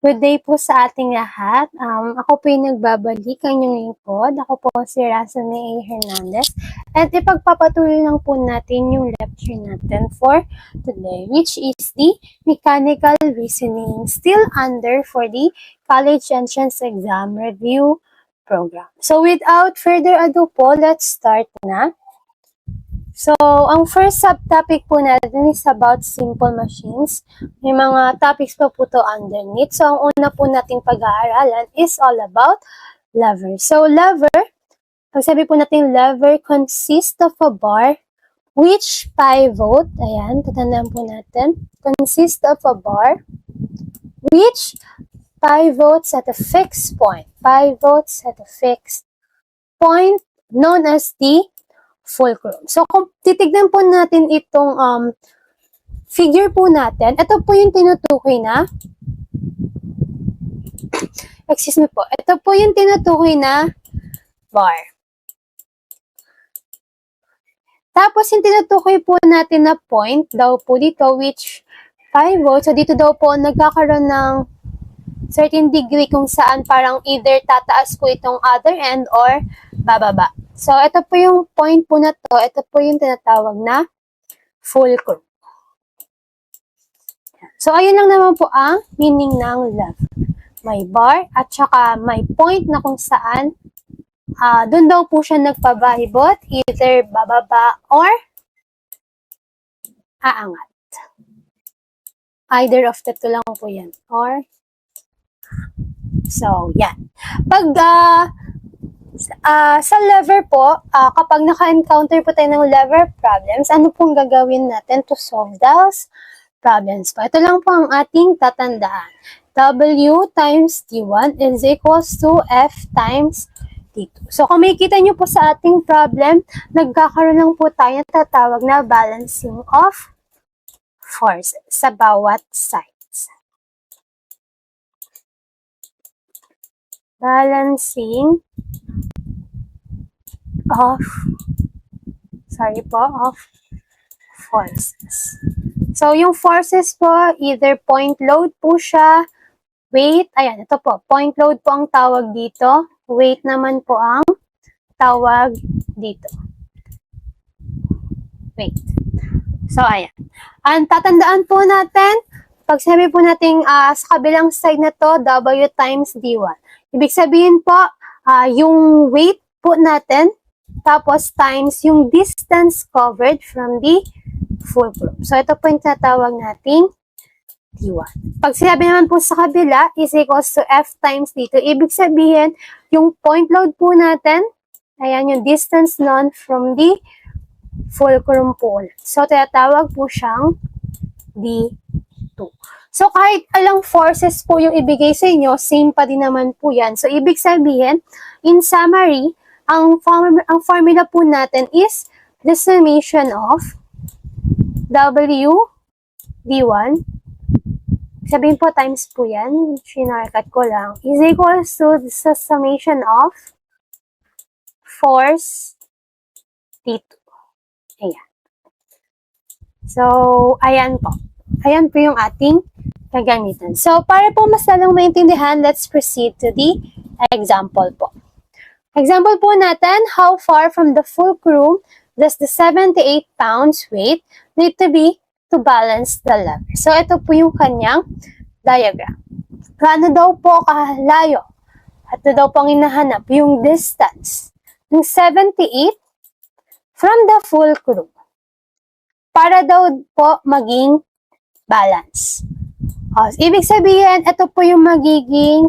Good day po sa ating lahat. Ako po yung nagbabalik, ang inyong lingkod. Ako po si Razane A. Hernandez. At ipagpapatuloy lang po natin yung lecture natin for today, which is the Mechanical Reasoning, still under for the College Entrance Exam Review Program. So without further ado po, let's start na. So, ang first subtopic po natin is about simple machines. May mga topics pa po to underneath. So, ang una po nating pag-aaralan is all about lever. So, lever, pag sabi po natin lever consists of a bar which pivot, ayan, tatandaan po natin, consists of a bar which pivots at a fixed point. Pivots at a fixed point known as the fulcrum. So, kung titignan po natin itong figure po natin, ito po yung tinutukoy na excuse me po, ito po yung tinutukoy na bar. Tapos, yung tinutukoy po natin na point daw po dito, which pivot, so dito daw po nagkakaroon ng certain degree kung saan parang either tataas ko itong other end or bababa. So, ito po yung point po na to. Ito po yung tinatawag na fulcrum. So, ayun lang naman po ang meaning ng lever. May bar at saka may point na kung saan doon daw po siya nagpabahibot, either bababa or aangat. Either of the two lang po yan. Or, so, yan. Pag, sa lever po, kapag naka-encounter po tayo ng lever problems, ano pong gagawin natin to solve those problems po? Ito lang po ang ating tatandaan. W times D1 is equals to F times D2. So, kung makikita nyo po sa ating problem, nagkakaroon lang po tayo ng tatawag na balancing of forces sa bawat sides. Balancing of forces. So, yung forces po, either point load po siya, weight, ayan, ito po, point load po ang tawag dito, weight naman po ang tawag dito. Weight. So, ayan. Ang tatandaan po natin, pag sabi po natin sa kabilang side na to, W times D1. Ibig sabihin po, yung weight po natin, tapos times yung distance covered from the fulcrum. So, ito po yung tinatawag nating D1. Pag sinabi naman po sa kabila is equals to F times D2, ibig sabihin, yung point load po natin, ayan yung distance nun from the fulcrum po. So, tinatawag po siyang D2. So, kahit alang forces po yung ibigay sa inyo, same pa din naman po yan. So, ibig sabihin, in summary, ang formula po natin is the summation of W D1, sabihin po times po yan, sinarkat ko lang, is equals to the summation of force T2. Ayan. So, ayan po. Ayan po yung ating gagamitan. So, para po mas lalong maintindihan, let's proceed to the example po. Example po natin, how far from the fulcrum does the 78 pounds weight need to be to balance the lever? So, ito po yung kanyang diagram. Gaano daw po kahalayo? At ito daw pong hinahanap yung distance ng 78 from the fulcrum para daw po maging balance. Ibig sabihin, ito po yung magiging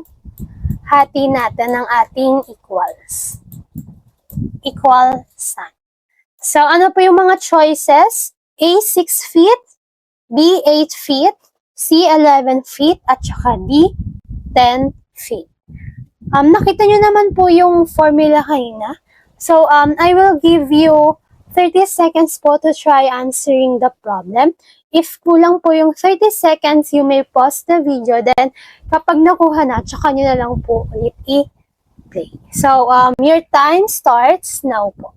hati natin ng ating equals. Equal sign. So, ano po yung mga choices? A, 6 feet, B, 8 feet, C, 11 feet, at saka D, 10 feet. Nakita nyo naman po yung formula kanina. So, I will give you 30 seconds po to try answering the problem. If kulang po yung 30 seconds, you may pause the video. Then, kapag nakuha na, tsaka nyo na lang po ulit i-play. So, your time starts now po.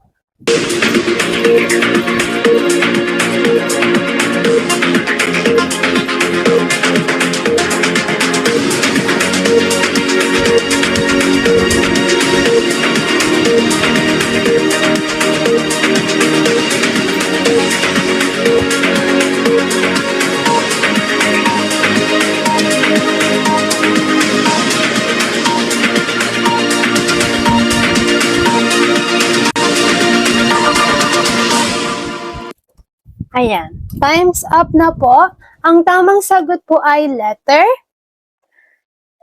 Ayan. Time's up na po. Ang tamang sagot po ay letter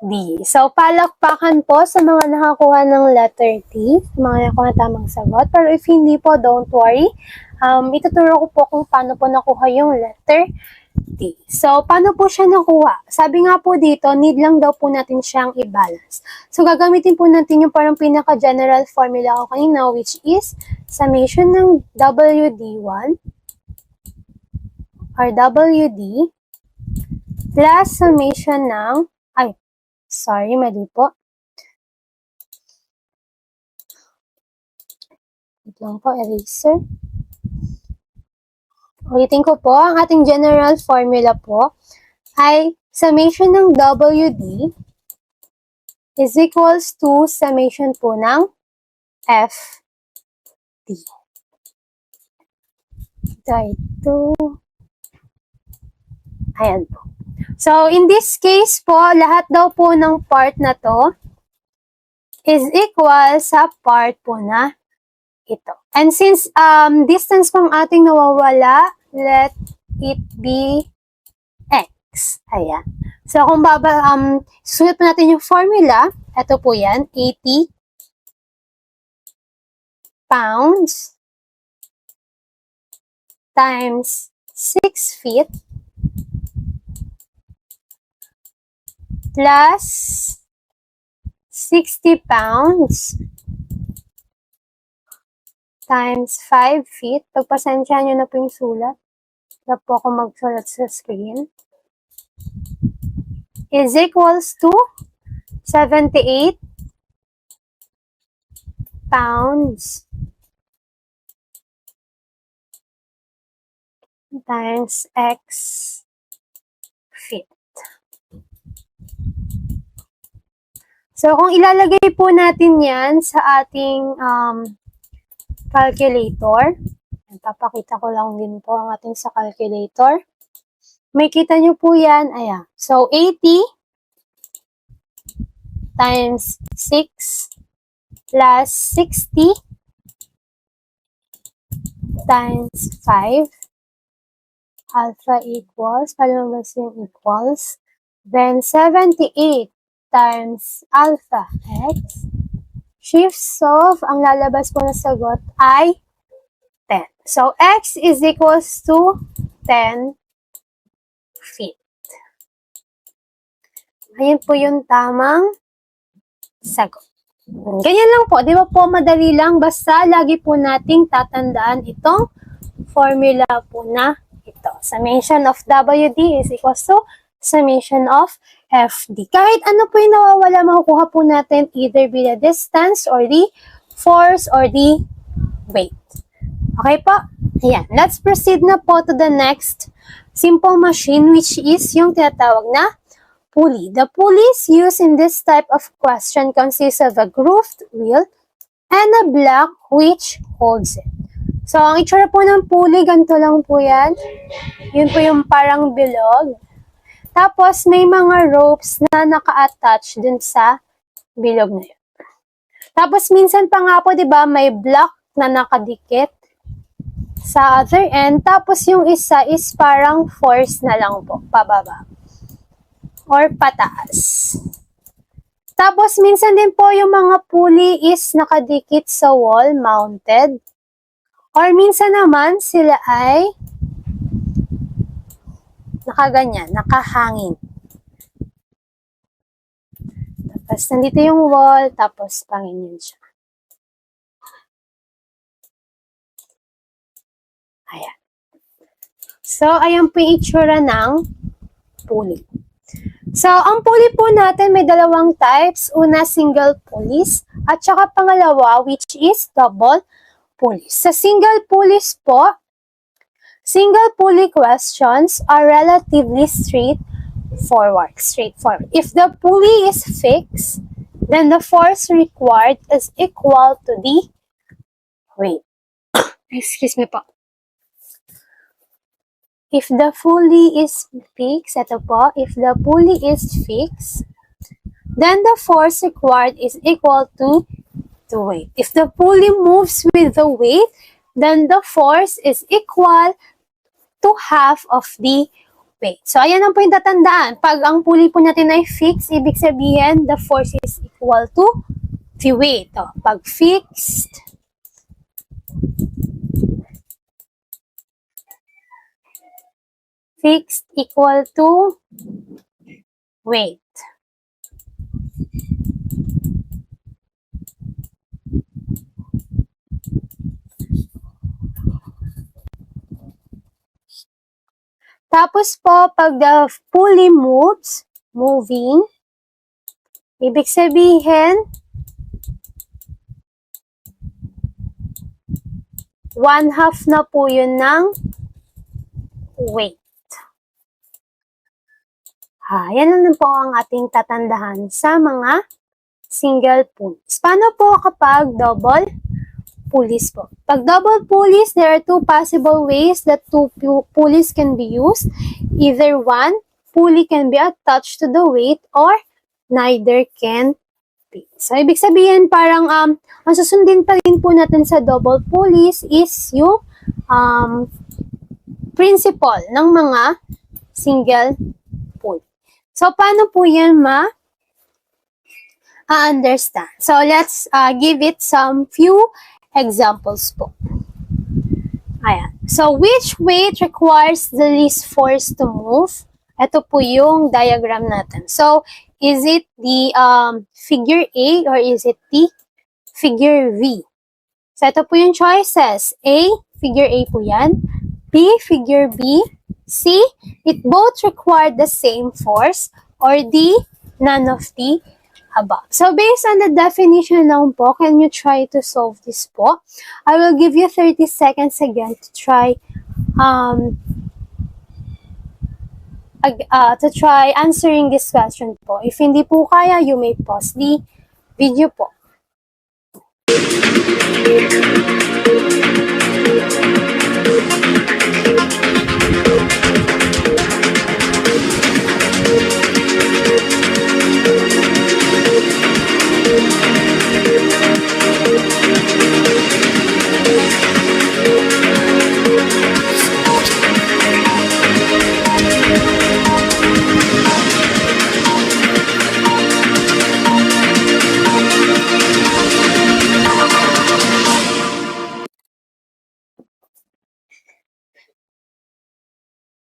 D. So, palakpakan po sa mga nakakuha ng letter D, mga nakakuha ng tamang sagot. Pero if hindi po, don't worry. Ituturo ko po kung paano po nakuha yung letter D. So, paano po siya nakuha? Sabi nga po dito, need lang daw po natin siyang i-balance. So, gagamitin po natin yung parang pinaka-general formula ko kanina, which is summation ng WD1 or WD plus summation ng, mali po. Wait lang po, eraser. Ulitin ko po, ang ating general formula po ay summation ng WD is equals to summation po ng FD. Ito. Ayan po. So, in this case po, lahat daw po ng part na to is equal sa part po na ito. And since distance pang ating nawawala, let it be x. Ayan. So, kung sulit po natin yung formula, ito po yan, 80 pounds times 6 feet plus 60 pounds times 5 feet. Pagpasensyahan nyo na po yung sulat. Wala po ako magsulat sa screen. Is equals to 78 pounds times x feet. So, kung ilalagay po natin yan sa ating calculator, papakita ko lang din po ang ating sa calculator. May kita nyo po yan. Ayan. So, 80 times 6 plus 60 times 5. Alpha equals, palabas yung equals. Then, 78 times alpha x. Shifts of, ang lalabas po na sagot ay 10. So, x is equals to 10 feet. Ayan po yung tamang sagot. Ganyan lang po. Di ba po madali lang? Basta lagi po nating tatandaan itong formula po na ito. Summation of WD is equals to summation of FD. Kahit ano po yung nawawala, makukuha po natin either be the distance or the force or the weight. Okay po? Ayan. Let's proceed na po to the next simple machine, which is yung tinatawag na pulley. The pulleys used in this type of question consists of a grooved wheel and a block which holds it. So, ang itsura po ng pulley, ganito lang po yan. Yun po yung parang bilog. Tapos, may mga ropes na naka-attach dun sa bilog na yun. Tapos, minsan pa nga po, di ba, may block na nakadikit sa other end. Tapos, yung isa is parang force na lang po, pababa. Or pataas. Tapos, minsan din po yung mga pulley is nakadikit sa wall, mounted. Or minsan naman, sila ay nakaganyan, nakahangin. Tapos, nandito yung wall, tapos panginyan siya. Ayan. So, ayan po yung itsura ng pulley. So, ang pulley po natin may dalawang types. Una, single pulleys. At saka pangalawa, which is double pulleys. Sa single pulleys po, single pulley questions are relatively straightforward. If the pulley is fixed, then the force required is equal to the weight. Excuse me po. if the pulley is fixed, ito po, if the pulley is fixed, then the force required is equal to the weight. If the pulley moves with the weight, then the force is equal to half of the weight. So, ayan ang po yung tatandaan. Pag ang pulley po natin ay fixed, ibig sabihin, the force is equal to the weight. O, pag fixed, equal to weight. Tapos po, pag the pulley moves, moving, ibig sabihin, 1/2 na po yun ng weight. Yan na po ang ating tatandahan sa mga single pulleys. Paano po kapag double pulleys po? Pag double pulleys, there are two possible ways that two pulleys can be used. Either one pulley can be attached to the weight or neither can be. So, ibig sabihin parang ang susundin pa rin po natin sa double pulleys is yung principle ng mga single pulley. So, paano po yan ma-understand? So, let's give it some few examples po. Ayan. So, which weight requires the least force to move? Ito po yung diagram natin. So, is it the figure A or is it the figure V? So, ito po yung choices. A, figure A po yan. B, figure B. C, it both require the same force. Or D, none of the above. So, based on the definition lang po, can you try to solve this po? I will give you 30 seconds again to try answering this question po. If hindi po kaya, you may pause the video po.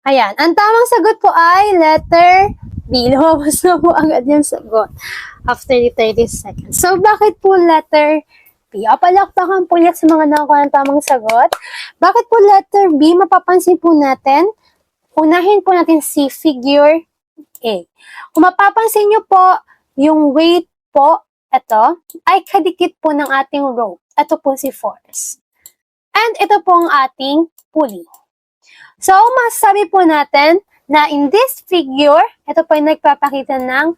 Ayan. Ang tamang sagot po ay letter B. Lumabas na po agad yung sagot after the 30 seconds. So, bakit po letter B? Palakpakan po ulit sa mga nakakuha ng tamang sagot. Bakit po letter B? Mapapansin po natin, unahin po natin si figure A. Kung mapapansin nyo po, yung weight po, ito, ay kadikit po ng ating rope. Ito po si force. And ito po ang ating pulley. So, masasabi po natin na in this figure, ito po yung nagpapakita ng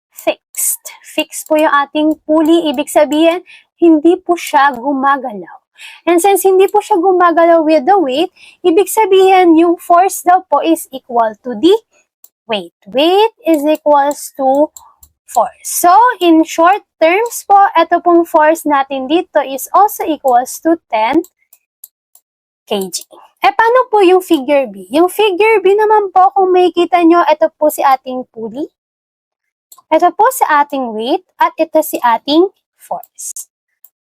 fixed. Fixed po yung ating pulley. Ibig sabihin, hindi po siya gumagalaw. And since hindi po siya gumagalaw with the weight, ibig sabihin yung force daw po is equal to the weight. Weight is equals to force. So, in short terms po, ito pong force natin dito is also equals to 10 kg. Paano po yung figure B? Yung figure B naman po, kung makikita nyo, ito po si ating pulley. Ito po si ating weight. At ito si ating force.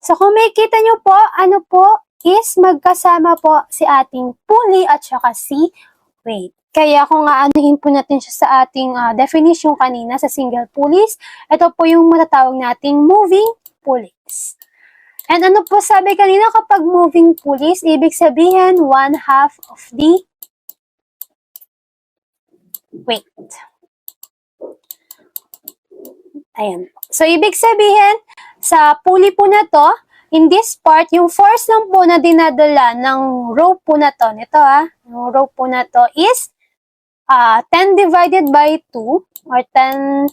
So, kung makikita nyo po, ano po is magkasama po si ating pulley at saka si weight. Kaya kung aanuhin po natin siya sa ating definition kanina sa single pulleys, ito po yung matatawag nating moving pulleys. And ano po sabi kanina kapag moving pulleys, ibig sabihin 1/2 of the weight. Ayan. So, ibig sabihin, sa pulley po na to, in this part, yung force lang po na dinadala ng rope po na to, yung rope po na to is 10 divided by 2 or 10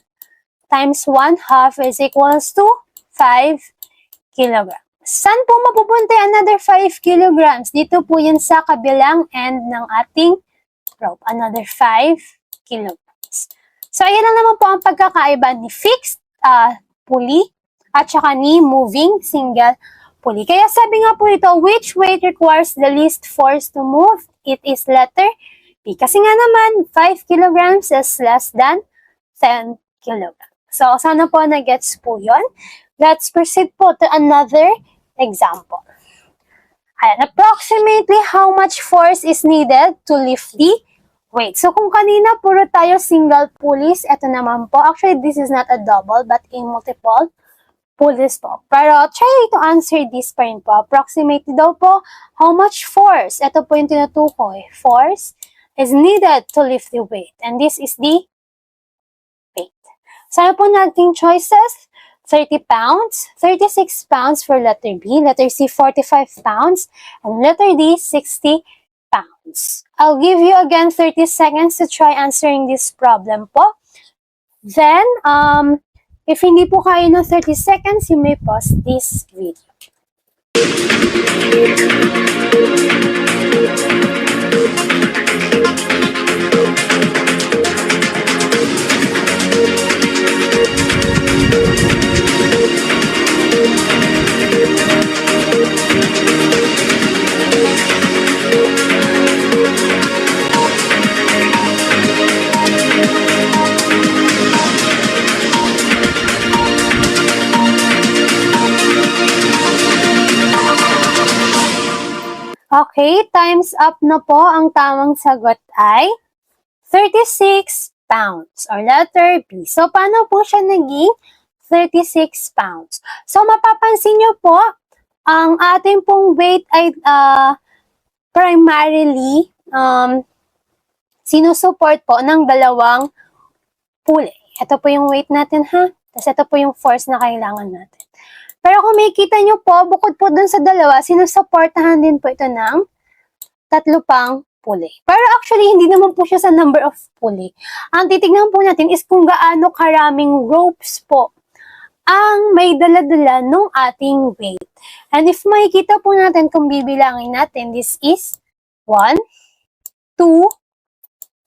times 1/2 is equals to 5 kilograms. Saan po mapupunta another 5 kilograms? Dito po yun sa kabilang end ng ating rope. Another 5 kilograms. So, ayan lang naman po ang pagkakaiba ni fixed pulley at saka ni moving single pulley. Kaya sabi nga po ito, which weight requires the least force to move? It is letter B. Kasi nga naman, 5 kilograms is less than 10 kilograms. So, sana po na-gets po yun. Let's proceed po to another example. Ayan, approximately how much force is needed to lift the weight? So, kung kanina puro tayo single pulleys, ito naman po. Actually, this is not a double, but a multiple pulleys po. Pero, try to answer this pa rin po. Approximately daw po, how much force? Ito po yung tinutukoy. Force is needed to lift the weight. And this is the weight. So, ano po nating choices? 30 pounds, 36 pounds for letter B, letter C, 45 pounds, and letter D, 60 pounds. I'll give you again 30 seconds to try answering this problem po. Then, if hindi po kayo ng 30 seconds, you may pause this video. Okay, time's up na po. Ang tamang sagot ay 36 pounds or letter B. So, paano po siya naging 36 pounds? So, mapapansin nyo po, ang ating pong weight ay primarily sinusupport po ng dalawang pulley. Ito po yung weight natin, ha? Tapos ito po yung force na kailangan natin. Pero kung makikita nyo po, bukod po dun sa dalawa, sinusuportahan din po ito ng 3 pang pulley. Pero actually, hindi naman po siya sa number of pulley. Ang titignan po natin is kung gaano karaming ropes po ang may dala-dala ng ating weight. And if makikita po natin kung bibilangin natin, this is 1, 2,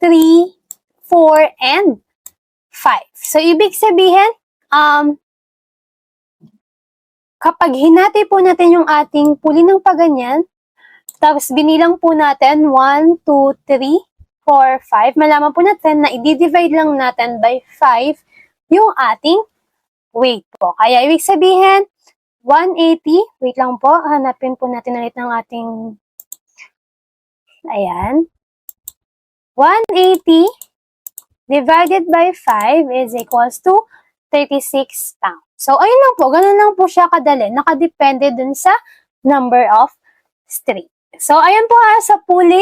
3, 4, and 5. So, ibig sabihin, kapag hinati po natin yung ating pulley ng paganyan, tapos binilang po natin 1, 2, 3, 4, 5, malaman po natin na i-divide lang natin by 5 yung ating weight po. Kaya ibig sabihin, 180, wait lang po, hanapin po natin ulit ng ating, ayan, 180 divided by 5 is equals to 36 pounds. So, ayun lang po. Ganun lang po siya kadali. Nakadepende dun sa number of string. So, ayun po sa pulley.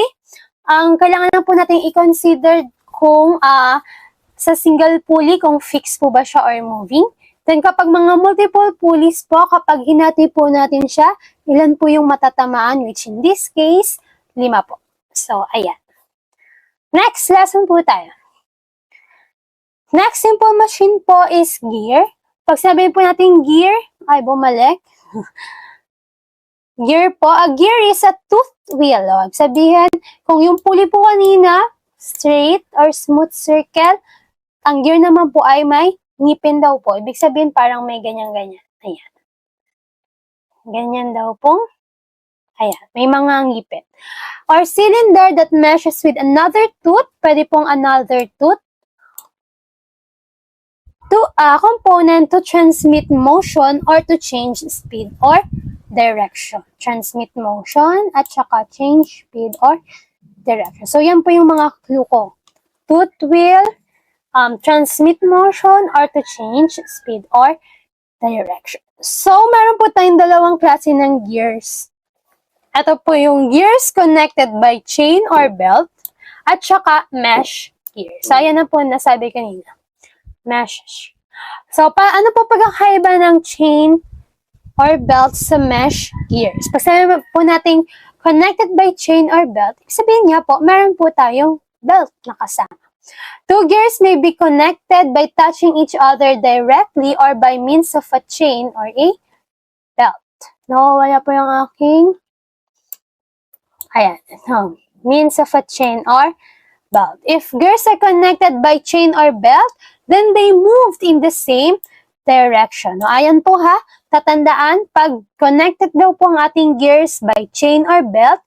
Ang kailangan lang po natin i-consider kung sa single pulley, kung fixed po ba siya or moving. Then, kapag mga multiple pulleys po, kapag hinati po natin siya, ilan po yung matatamaan, which in this case, 5 po. So, ayan. Next lesson po tayo. Next simple machine po is gear. Pag sabihin po natin gear, ay bumalik. Gear po, a gear is a toothed wheel. Sabihin, kung yung pulley po kanina, straight or smooth circle, ang gear naman po ay may ngipin daw po. Ibig sabihin, parang may ganyan-ganyan. Ayan. Ganyan daw po. Ayan, may mga ngipin. Or cylinder that meshes with another tooth, pwede pong another tooth, to a component to transmit motion or to change speed or direction. Transmit motion at saka change speed or direction. So, yan po yung mga clue ko. Tooth wheel, transmit motion or to change speed or direction. So, meron po tayong dalawang klase ng gears. Ito po yung gears connected by chain or belt at saka mesh gear. So, ayan na po nasabi kanina. Mesh. So, ano po pagkakaiba ng chain or belt sa mesh gears? Pag sabi po natin connected by chain or belt, sabihin nga po, meron po tayong belt na kasama. Two gears may be connected by touching each other directly or by means of a chain or a belt. Nawawala po yung aking, ayan, means of a chain or belt. If gears are connected by chain or belt, then they moved in the same direction. No, ayan po ha, tatandaan, pag connected daw po ang ating gears by chain or belt,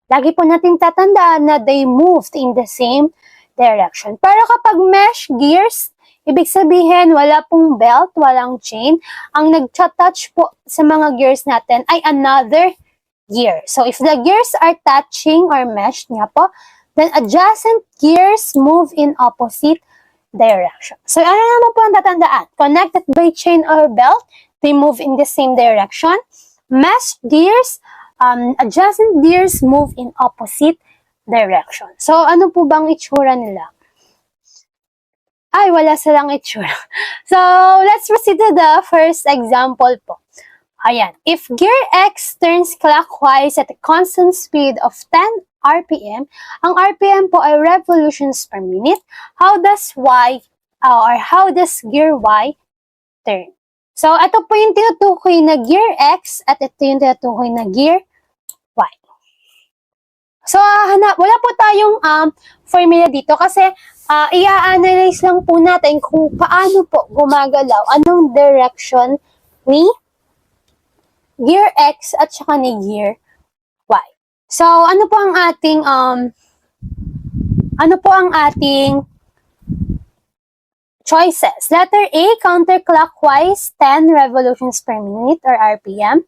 lagi po natin tatandaan na they moved in the same direction. Pero kapag mesh gears, ibig sabihin wala pong belt, walang chain, ang nag-touch po sa mga gears natin ay another gear. So if the gears are touching or meshed nga po, then adjacent gears move in opposite direction. So ano naman po ang tatandaan? Connected by chain or belt, they move in the same direction. Meshed gears, adjacent gears move in opposite direction. So ano po bang itsura nila? Ay, wala silang itsura. So let's proceed to the first example po. Ayan, if gear X turns clockwise at a constant speed of 10 RPM, ang RPM po ay revolutions per minute, how does gear Y turn? So, ito po yung tinutukoy na gear X at ito yung tinutukoy na gear Y. So, wala po tayong formula dito kasi i-analyze lang po natin kung paano po gumagalaw, anong direction ni gear X at saka ni gear Y. So, ano po ang ating choices? Letter A, counterclockwise 10 revolutions per minute or RPM.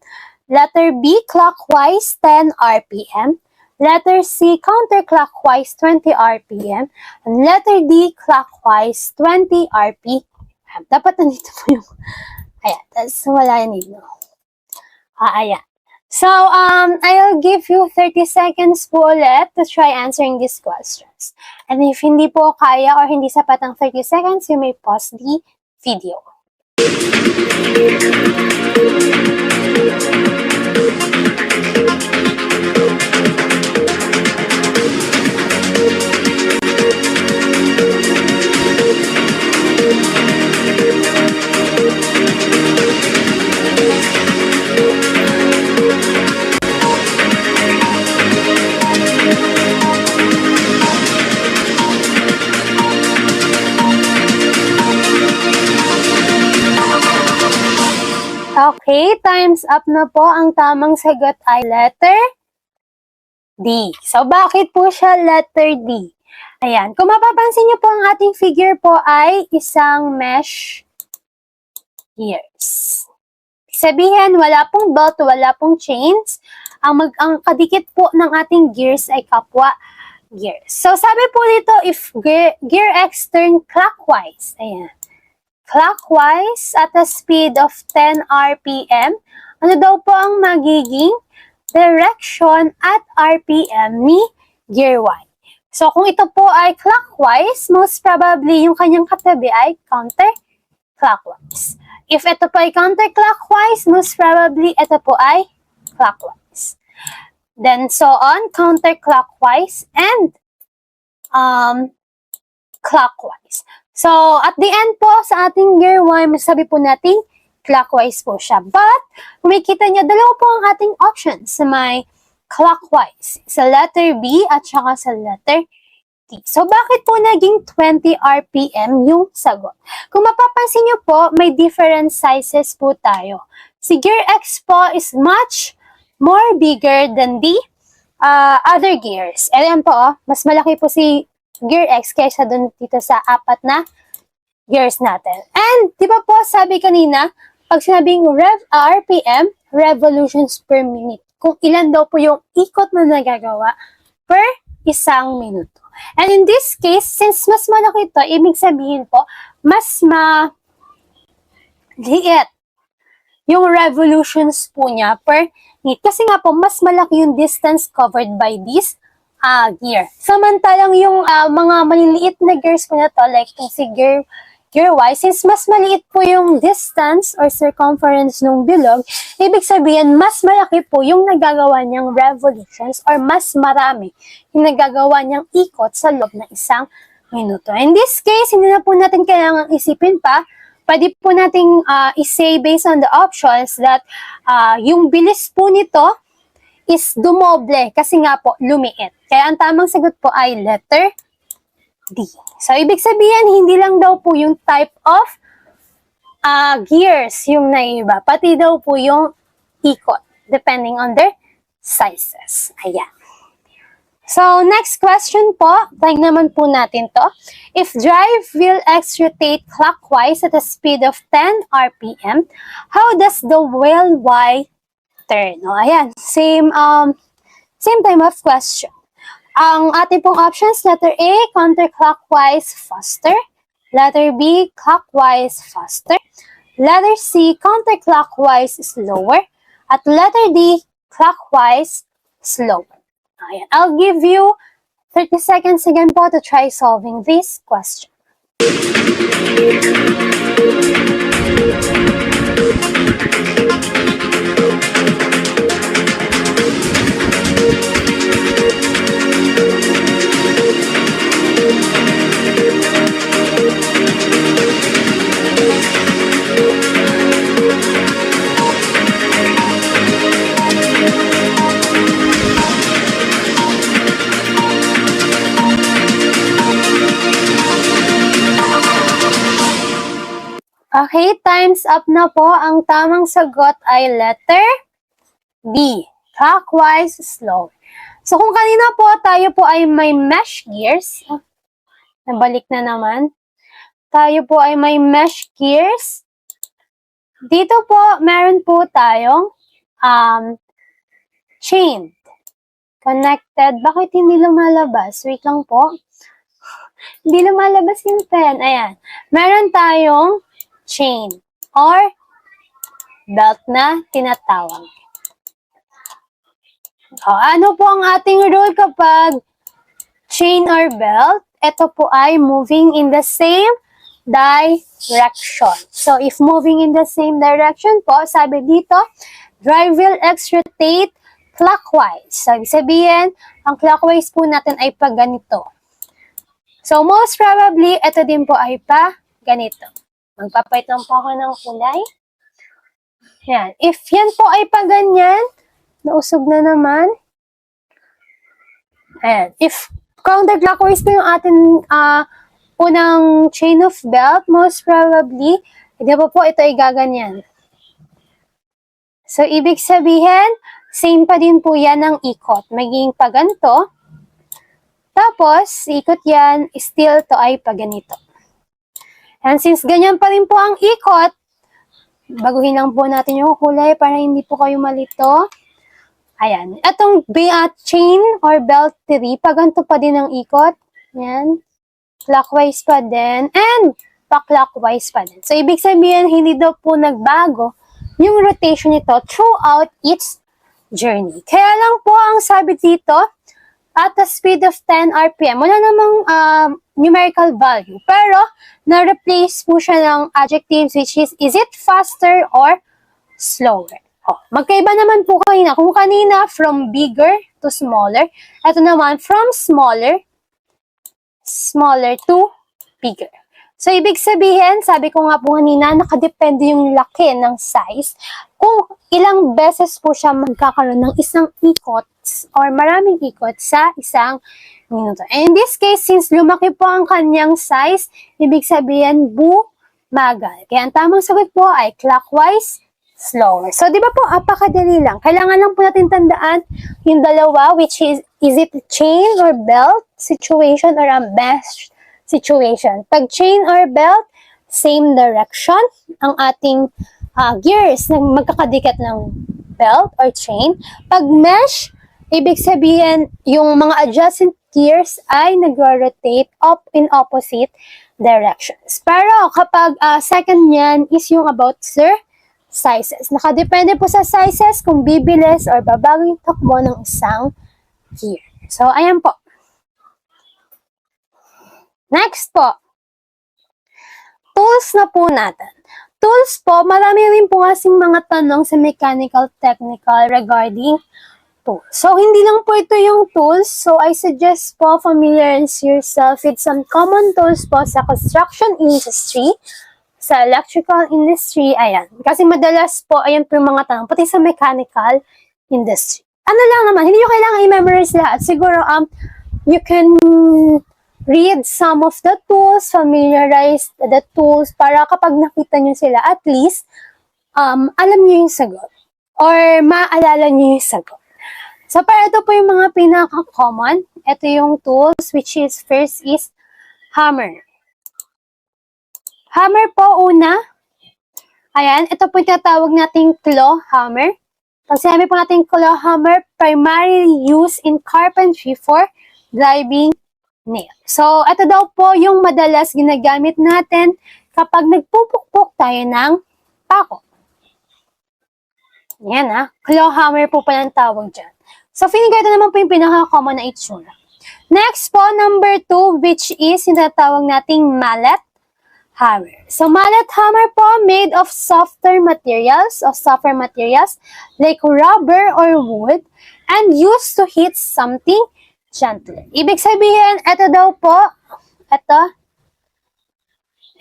Letter B, clockwise 10 RPM. Letter C, counterclockwise 20 RPM. And letter D, clockwise 20 RPM. Dapat nandito po yung... Ayan, tapos wala yan dito. Ayan. So, I'll give you 30 seconds po ulit to try answering these questions. And if hindi po kaya or hindi sapat ang 30 seconds, you may pause the video. Okay, time's up na po. Ang tamang sagot ay letter D. So, bakit po siya letter D? Ayan, kung mapapansin niyo po, ang ating figure po ay isang mesh gears. Sabihin, wala pong belt, wala pong chains. Ang kadikit po ng ating gears ay kapwa gears. So, sabi po dito, if gear X turn clockwise, ayan, clockwise at a speed of 10 RPM, ano daw po ang magiging direction at RPM ni gear Y? So, kung ito po ay clockwise, most probably yung kanyang katabi ay counterclockwise. If ito po ay counterclockwise, most probably ito po ay clockwise. Then, so on, counterclockwise and clockwise. So, at the end po, sa ating gear Y, masabi po natin, clockwise po siya. But, kung makikita niyo, dalawa po ang ating options sa may clockwise. Sa letter B at saka sa letter D. So, bakit po naging 20 RPM yung sagot? Kung mapapansin niyo po, may different sizes po tayo. Si gear X po is much more bigger than the other gears. Ayan po, mas malaki po si gear X kaysa dun dito sa apat na gears natin. And, di ba po, sabi kanina, pag sinabing RPM, revolutions per minute. Kung ilan daw po yung ikot na nagagawa per isang minuto. And in this case, since mas malaki ito, ibig sabihin po, mas maliit yung revolutions po niya per minute. Kasi nga po, mas malaki yung distance covered by this gear. Samantalang yung mga maliliit na gears po na to, like yung si gear Y, since mas maliit po yung distance or circumference ng bilog, ibig sabihin, mas malaki po yung nagagawa niyang revolutions or mas marami yung nagagawa niyang ikot sa loob ng isang minuto. In this case, hindi na po natin kailangang isipin pa. Pwede po nating i-say based on the options that yung bilis po nito is dumoble kasi nga po lumiit. Kaya ang tamang sagot po ay letter D. So, ibig sabihin, hindi lang daw po yung type of gears yung naiba, pati daw po yung ikot, depending on their sizes. Ayan. So, next question po, tingnan naman po natin to. If drive wheel X rotate clockwise at a speed of 10 RPM, how does the wheel Y turn? O, ayan, same type of question. Ang ating pong options, letter A, counterclockwise faster. Letter B, clockwise faster. Letter C, counterclockwise slower. At letter D, clockwise slower. Ayan. I'll give you 30 seconds again po to try solving this question. Okay, time's up na po. Ang tamang sagot ay letter B, clockwise slow. So kung kanina po tayo po ay may mesh gears, nabalik na naman. Tayo po ay may mesh gears. Dito po, meron po tayong chain. Connected. Bakit hindi lumalabas? Wait lang po. Hindi lumalabas yung pen. Ayan. Meron tayong chain or belt na tinatawag. Ano po ang ating rule kapag chain or belt? Ito po ay moving in the same direction. So, if moving in the same direction po, sabi dito, drive wheel X rotate clockwise. So, ibig sabihin, ang clockwise po natin ay pag ganito. So, most probably, ito din po ay pa ganito. Magpapait lang po ako ng kulay. Yan. If yan po ay pa ganyan, nausog na naman. Ayan. If counterclockwise po yung ating unang chain of belt, most probably, hindi po ito ay gaganyan. So, ibig sabihin, same pa din po yan ng ikot. Magiging pa ganito. Tapos, ikot yan, still to ay pa ganito. And since ganyan pa rin po ang ikot, baguhin lang po natin yung kulay para hindi po kayo malito. Ayan. Itong chain or belt 3, paganto pa din ang ikot. Ayan. Clockwise pa din. And pa-clockwise pa din. So, ibig sabihin, hindi daw po nagbago yung rotation nito throughout its journey. Kaya lang po ang sabi dito, at a speed of 10 RPM, wala namang numerical value. Pero, na-replace po siya ng adjectives which is it faster or slower? Magkaiba naman po kanina. Kung kanina, from bigger to smaller. Ito naman, from smaller to bigger. So, ibig sabihin, sabi ko nga po kanina, nakadepende yung laki ng size kung ilang beses po siya magkakaroon ng isang ikot or maraming ikot sa isang minuto. And in this case, since lumaki po ang kanyang size, ibig sabihin, bumagal. Kaya ang tamang sagot po ay clockwise, slower. So, di ba po, apakadali lang. Kailangan lang po natin tandaan yung dalawa, which is it a chain or belt situation or a mesh situation? Pag chain or belt, same direction. Ang ating gears na magkakadikit ng belt or chain. Pag mesh, ibig sabihin, yung mga adjacent gears ay nag-rotate up in opposite directions. Pero kapag second yan is yung about sizes. Nakadepende po sa sizes kung bibilis or babago yung takbo ng isang gear. So, ayan po. Next po. Tools na po natin. Tools po, marami rin po kasing mga tanong sa mechanical technical regarding tools. So, hindi lang po ito yung tools. So, I suggest po familiarize yourself with some common tools po sa construction industry, sa electrical industry, ayan. Kasi madalas po, ayan po yung mga tanong, pati sa mechanical industry. Ano lang naman, hindi nyo kailangan i-memorize lahat. Siguro, you can read some of the tools, familiarize the tools para kapag nakita nyo sila, at least, alam nyo yung sagot. Or maalala nyo yung sagot. So, para ito po yung mga pinaka-common. Ito yung tools, which is, first is hammer. Hammer po una. Ayan, ito po yung tinatawag nating claw hammer. Pag sinabi po natin claw hammer, primarily used in carpentry for driving nail. So, ito daw po yung madalas ginagamit natin kapag nagpupukpok tayo ng pako. Yan claw hammer po palang tawag dyan. So, feeling ko ito naman po yung pinaka-common na itsura. Next po, number 2, which is yung tinatawag nating mallet hammer. So, mallet hammer po made of softer materials like rubber or wood and used to hit something gently. Ibig sabihin, ito daw po,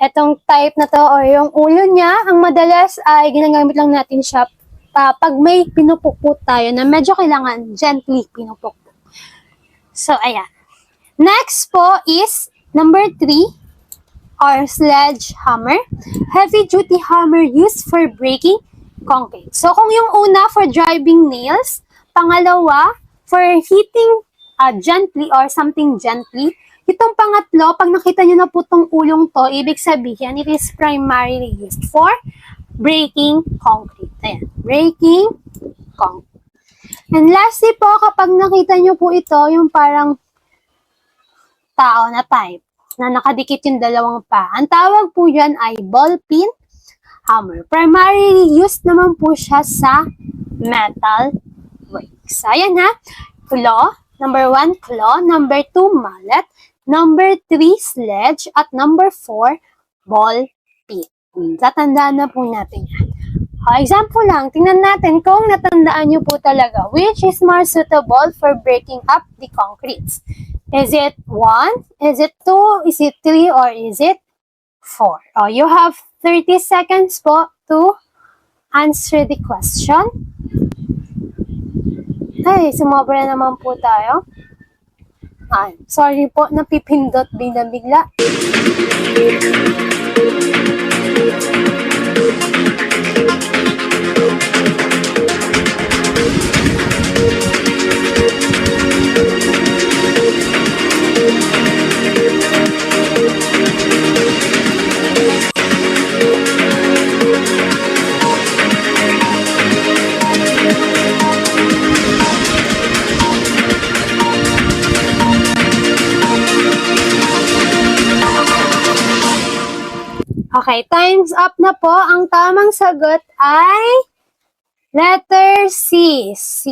itong type na to or yung ulo niya, ang madalas ay ginagamit lang natin siya pag may pinupukpok tayo na medyo kailangan gently pinupukpok. So, ayan. Next po is number 3, or sledgehammer. Heavy-duty hammer used for breaking concrete. So, kung yung una for driving nails, pangalawa for hitting gently or something gently, itong pangatlo, pag nakita nyo na po itong ulong to, ibig sabihin, it is primarily used for breaking concrete. Ayan, breaking concrete. And lastly po, kapag nakita nyo po ito, yung parang tao na type, na nakadikit yung dalawang pa. Ang tawag po yan ay ball peen hammer. Primarily used naman po siya sa metal works. Ayan claw. Number 1, claw. Number 2, mallet. Number 3, sledge. At number 4, ball peen. Tatandaan na po natin yan. Example lang, tingnan natin kung natandaan nyo po talaga which is more suitable for breaking up the concretes. Is it 1? Is it 2? Is it 3? Or is it 4? You have 30 seconds po to answer the question. Ay, sumobra naman po tayo. Sorry po, napipindot bigla-bigla. Okay, time's up na po. Ang tamang sagot ay letter C. C.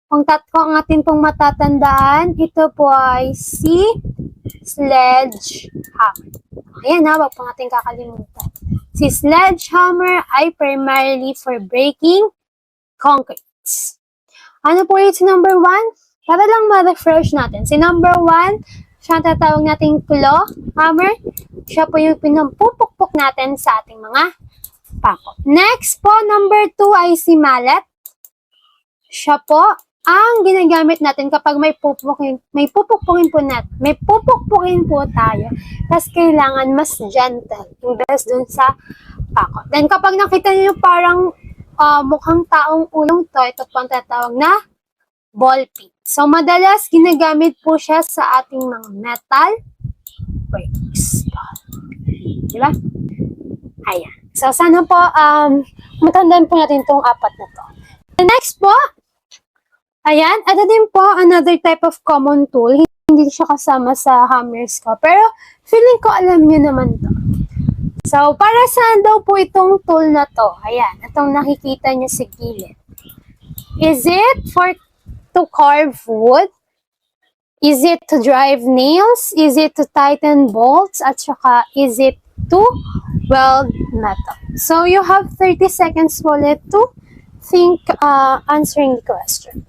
Kung ang atin pong matatandaan, ito po ay C, sledgehammer. Ayan wag po natin kakalimutan. Si sledgehammer ay primarily for breaking concretes. Ano po yung si number 1? Para lang ma-refresh natin. Si number 1, siya ang tatawag nating claw hammer. Siya po yung pinampupukpok natin sa ating mga pako. Next po, number 2 ay si mallet. Siya po ang ginagamit natin kapag may pupukpukin po tayo. Tapos kailangan mas gentle imbes dun sa pako. Then kapag nakita niyo parang mukhang taong ulong to, ito po ang tatawag na ball peen. So madalas ginagamit po siya sa ating mga metal works. Diba? Ayan. So sana po matandaan po natin itong apat na to. The next po, ayan, ito din po another type of common tool. Hindi siya kasama sa hammers ko. Pero feeling ko alam nyo naman to. So, para saan daw po itong tool na to? Ayan, itong nakikita nyo sa gilid. Is it for to carve wood? Is it to drive nails? Is it to tighten bolts? At saka, is it to weld metal? So, you have 30 seconds ulit to think answering the question.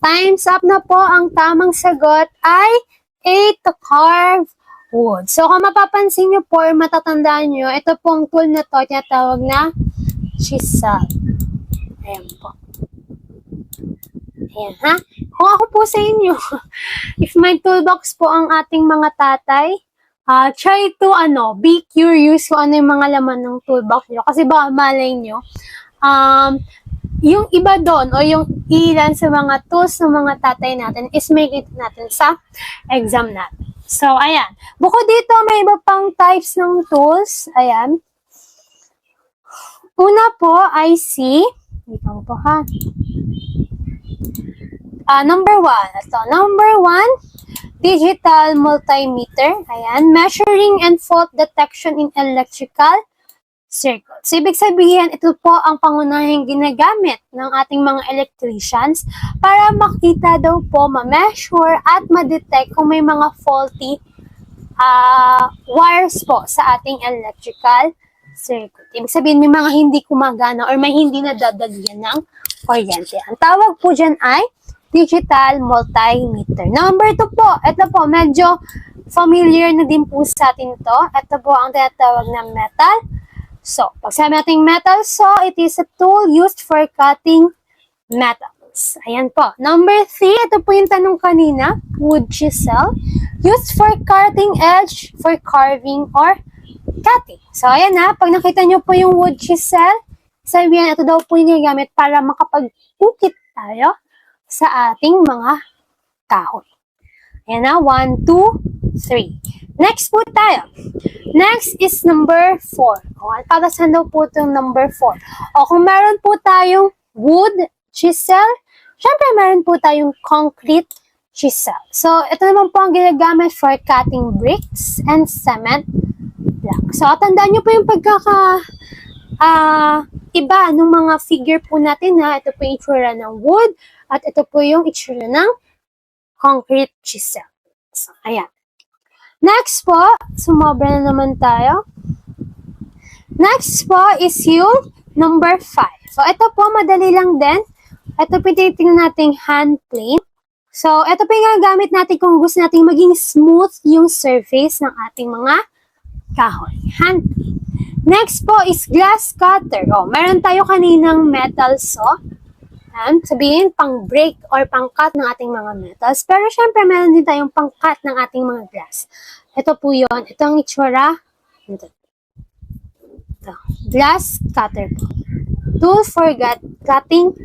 time's up na po. Ang tamang sagot ay A, to carve wood. So, kung mapapansin nyo po or matatandaan nyo, ito pong tool na to, tinatawag na chisel. Ayan po. Ayan, ha? Kung ako po sa inyo, if may toolbox po ang ating mga tatay, try to, be curious kung ano yung mga laman ng toolbox nyo. Kasi baka malay nyo, yung iba doon o yung ilan sa mga tools ng mga tatay natin is makikita natin sa exam natin. So, ayan. Bukod dito, may iba pang types ng tools. Ayan. Una po ay si, dito po ha. Number 1. Ito, number 1, digital multimeter. Ayan. Measuring and fault detection in electrical circuit. So, ibig sabihin, ito po ang pangunahing ginagamit ng ating mga electricians para makita daw po, ma-measure at ma-detect kung may mga faulty wires po sa ating electrical circuit. Ibig sabihin, may mga hindi gumagana or may hindi nadadagyan ng kuryente. Ang tawag po dyan ay digital multimeter. Number 2 po, ito po, medyo familiar na din po sa atin to. Ito po ang tinatawag na metal saw. Pag sabi natin metal saw, it is a tool used for cutting metals. Ayan po. Number 3, ito po yung tanong kanina, wood chisel, used for cutting edge, for carving, or cutting. So, ayan na. Pag nakita nyo po yung wood chisel, sabihin, ito daw po yung ginagamit para makapag-ukit tayo sa ating mga kahoy. Ayan na. 1, 2, 3. Next po tayo. Next is number 4. O, para saan daw po itong number 4? O, kung meron po tayong wood chisel, syempre meron po tayong concrete chisel. So, ito naman po ang ginagamit for cutting bricks and cement block. So, tandaan nyo po yung iba ng mga figure po natin na ito po yung itsura ng wood at ito po yung itsura ng concrete chisel. So, ayan. Next po, sumobra na naman tayo. Next po is yung number 5. So, ito po, madali lang din. Ito po tinitingnan nating hand plane. So, ito po yung gagamit natin kung gusto natin maging smooth yung surface ng ating mga kahoy. Hand plane. Next po is glass cutter. O, meron tayo kaninang metal saw. Sabihin, pang-break or pang-cut ng ating mga metals. Pero syempre, meron din tayong pang-cut ng ating mga glass. Ito po yun. Ito ang itsura. Ito. Glass cutter po. Tool for cutting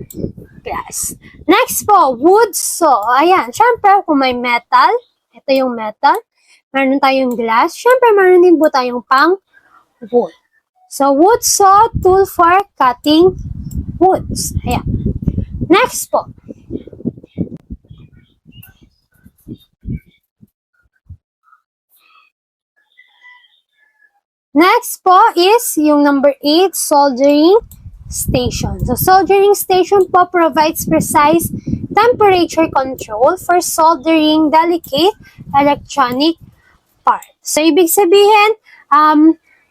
glass. Next po, wood saw. Ayan, syempre, kung may metal, ito yung metal. Meron tayong glass. Syempre, meron din po tayong pang-wood. So, wood saw, tool for cutting woods. Ayan. Next po. Next po is yung number 8, soldering station. So, soldering station po provides precise temperature control for soldering delicate electronic parts. So, ibig sabihin,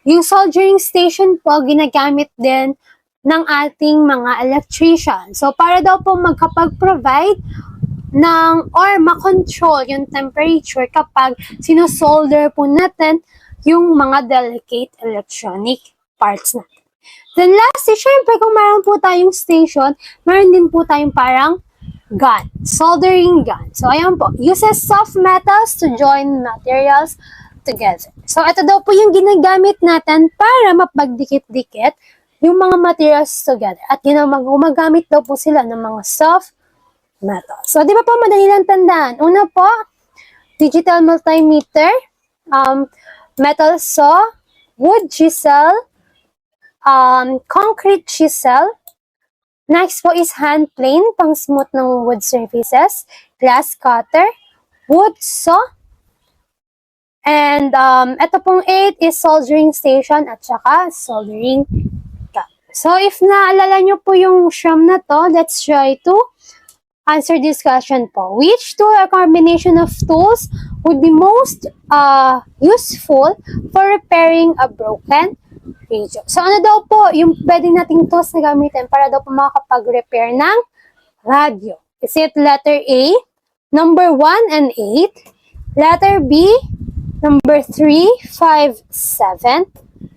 yung soldering station po ginagamit din ng ating mga electrician. So, para daw po magkapag-provide ng or makontrol yung temperature kapag sinosolder po natin yung mga delicate electronic parts natin. Then lastly, syempre kung meron po tayong station, meron din po tayong parang gun, soldering gun. So, ayan po, uses soft metals to join materials together. So, ito daw po yung ginagamit natin para mapagdikit-dikit yung mga materials together. At gumagamit daw po sila ng mga soft metal. So, di ba po madali lang tandaan? Una po, digital multimeter, metal saw, wood chisel, concrete chisel. Next po is hand plane, pang smooth ng wood surfaces, glass cutter, wood saw, and ito pong 8 is soldering station at saka soldering gun. So, if naalala nyo po yung SRAM na to, let's try to answer this question po. Which tool or combination of tools would be most useful for repairing a broken radio? So, ano daw po yung pwede nating tools na gamitin para daw po makakapag-repair ng radio? Is it letter A, number 1 and 8, letter B, number 3, 5, 7,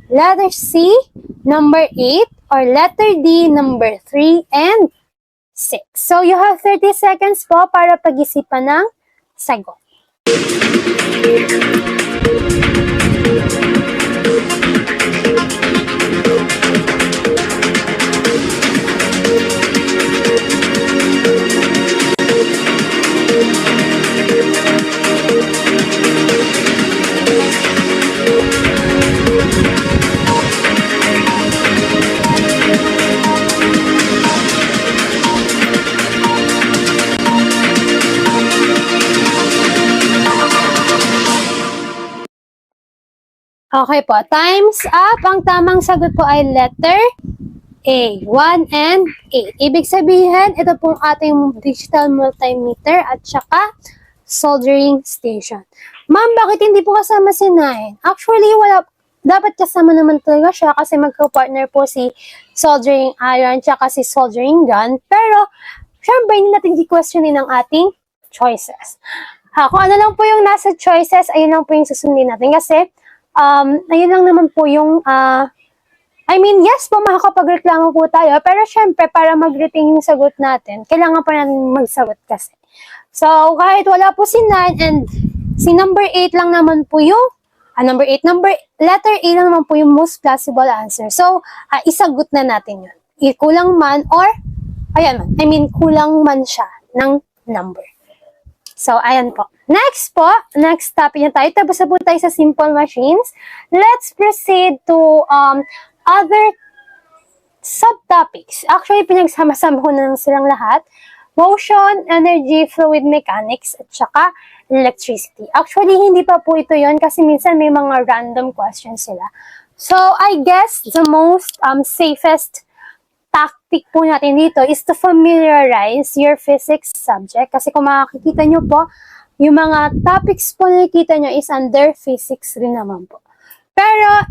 letter C, number 8, or letter D, number 3 and 6? So, you have 30 seconds po para pag-isipan ng sagot. Okay po, time's up. Ang tamang sagot po ay letter A, 1 and 8. Ibig sabihin, ito pong ating digital multimeter at saka soldering station. Ma'am, bakit hindi po kasama si 9? Actually, wala, dapat kasama naman talaga siya kasi magka-partner po si soldering iron at si soldering gun. Pero, syempre, hindi natin i-questionin ang ating choices. Kung ano lang po yung nasa choices, ayun lang po yung susundin natin kasi ayun lang naman po yung, yes po, makakapagreklamo po tayo, pero syempre, para mag-retain yung sagot natin, kailangan pa natin magsagot kasi. So, kahit wala po si 9 and si number 8 lang naman po yung, letter A lang naman po yung most plausible answer. So, isagot na natin yun. Kulang man or, kulang man siya ng number. So, ayan po. Next po, next topic na tayo. Tapos na po tayo sa simple machines. Let's proceed to other subtopics. Actually, pinagsama-sama ko na silang lahat. Motion, energy, fluid mechanics, at saka electricity. Actually, hindi pa po ito yon kasi minsan may mga random questions sila. So, I guess the most safest tactic po natin dito is to familiarize your physics subject. Kasi kung makikita nyo po, yung mga topics po na nakikita nyo is under physics rin naman po. Pero,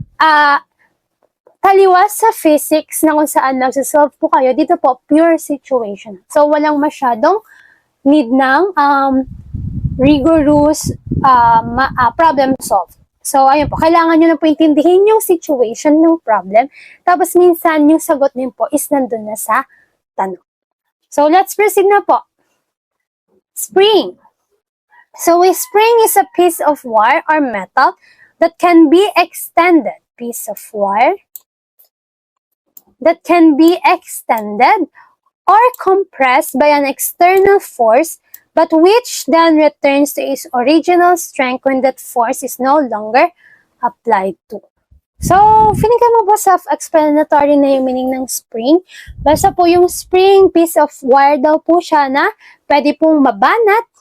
taliwas sa physics na kung saan nagsisolve po kayo, dito po, pure situation. So, walang masyadong need ng rigorous problem solve. So, ayun po, kailangan nyo na po intindihin yung situation ng problem. Tapos, minsan, yung sagot din po is nandun na sa tanong. So, let's proceed na po. Spring. So, a spring is a piece of wire or metal that can be extended. Piece of wire that can be extended or compressed by an external force, but which then returns to its original strength when that force is no longer applied to. So, feeling ka mo po self-explanatory na yung meaning ng spring. Basta po yung spring, piece of wire daw po siya na pwede pong mabanat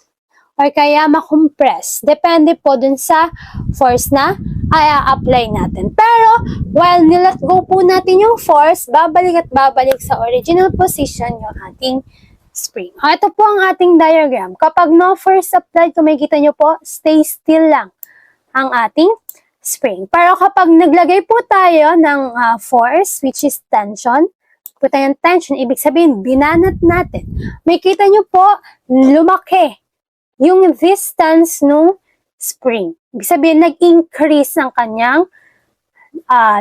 or kaya makompress. Depende po dun sa force na i-apply natin. Pero, while nilet go po natin yung force, babalik at babalik sa original position yung ating spring. Ito po ang ating diagram. Kapag no force applied, kung makikita nyo po, stay still lang ang ating spring. Pero kapag naglagay po tayo ng force, which is tension, po tayong tension, ibig sabihin, binanat natin. Makikita nyo po, lumaki yung distance ng spring. Ibig sabihin, nag-increase ang kanyang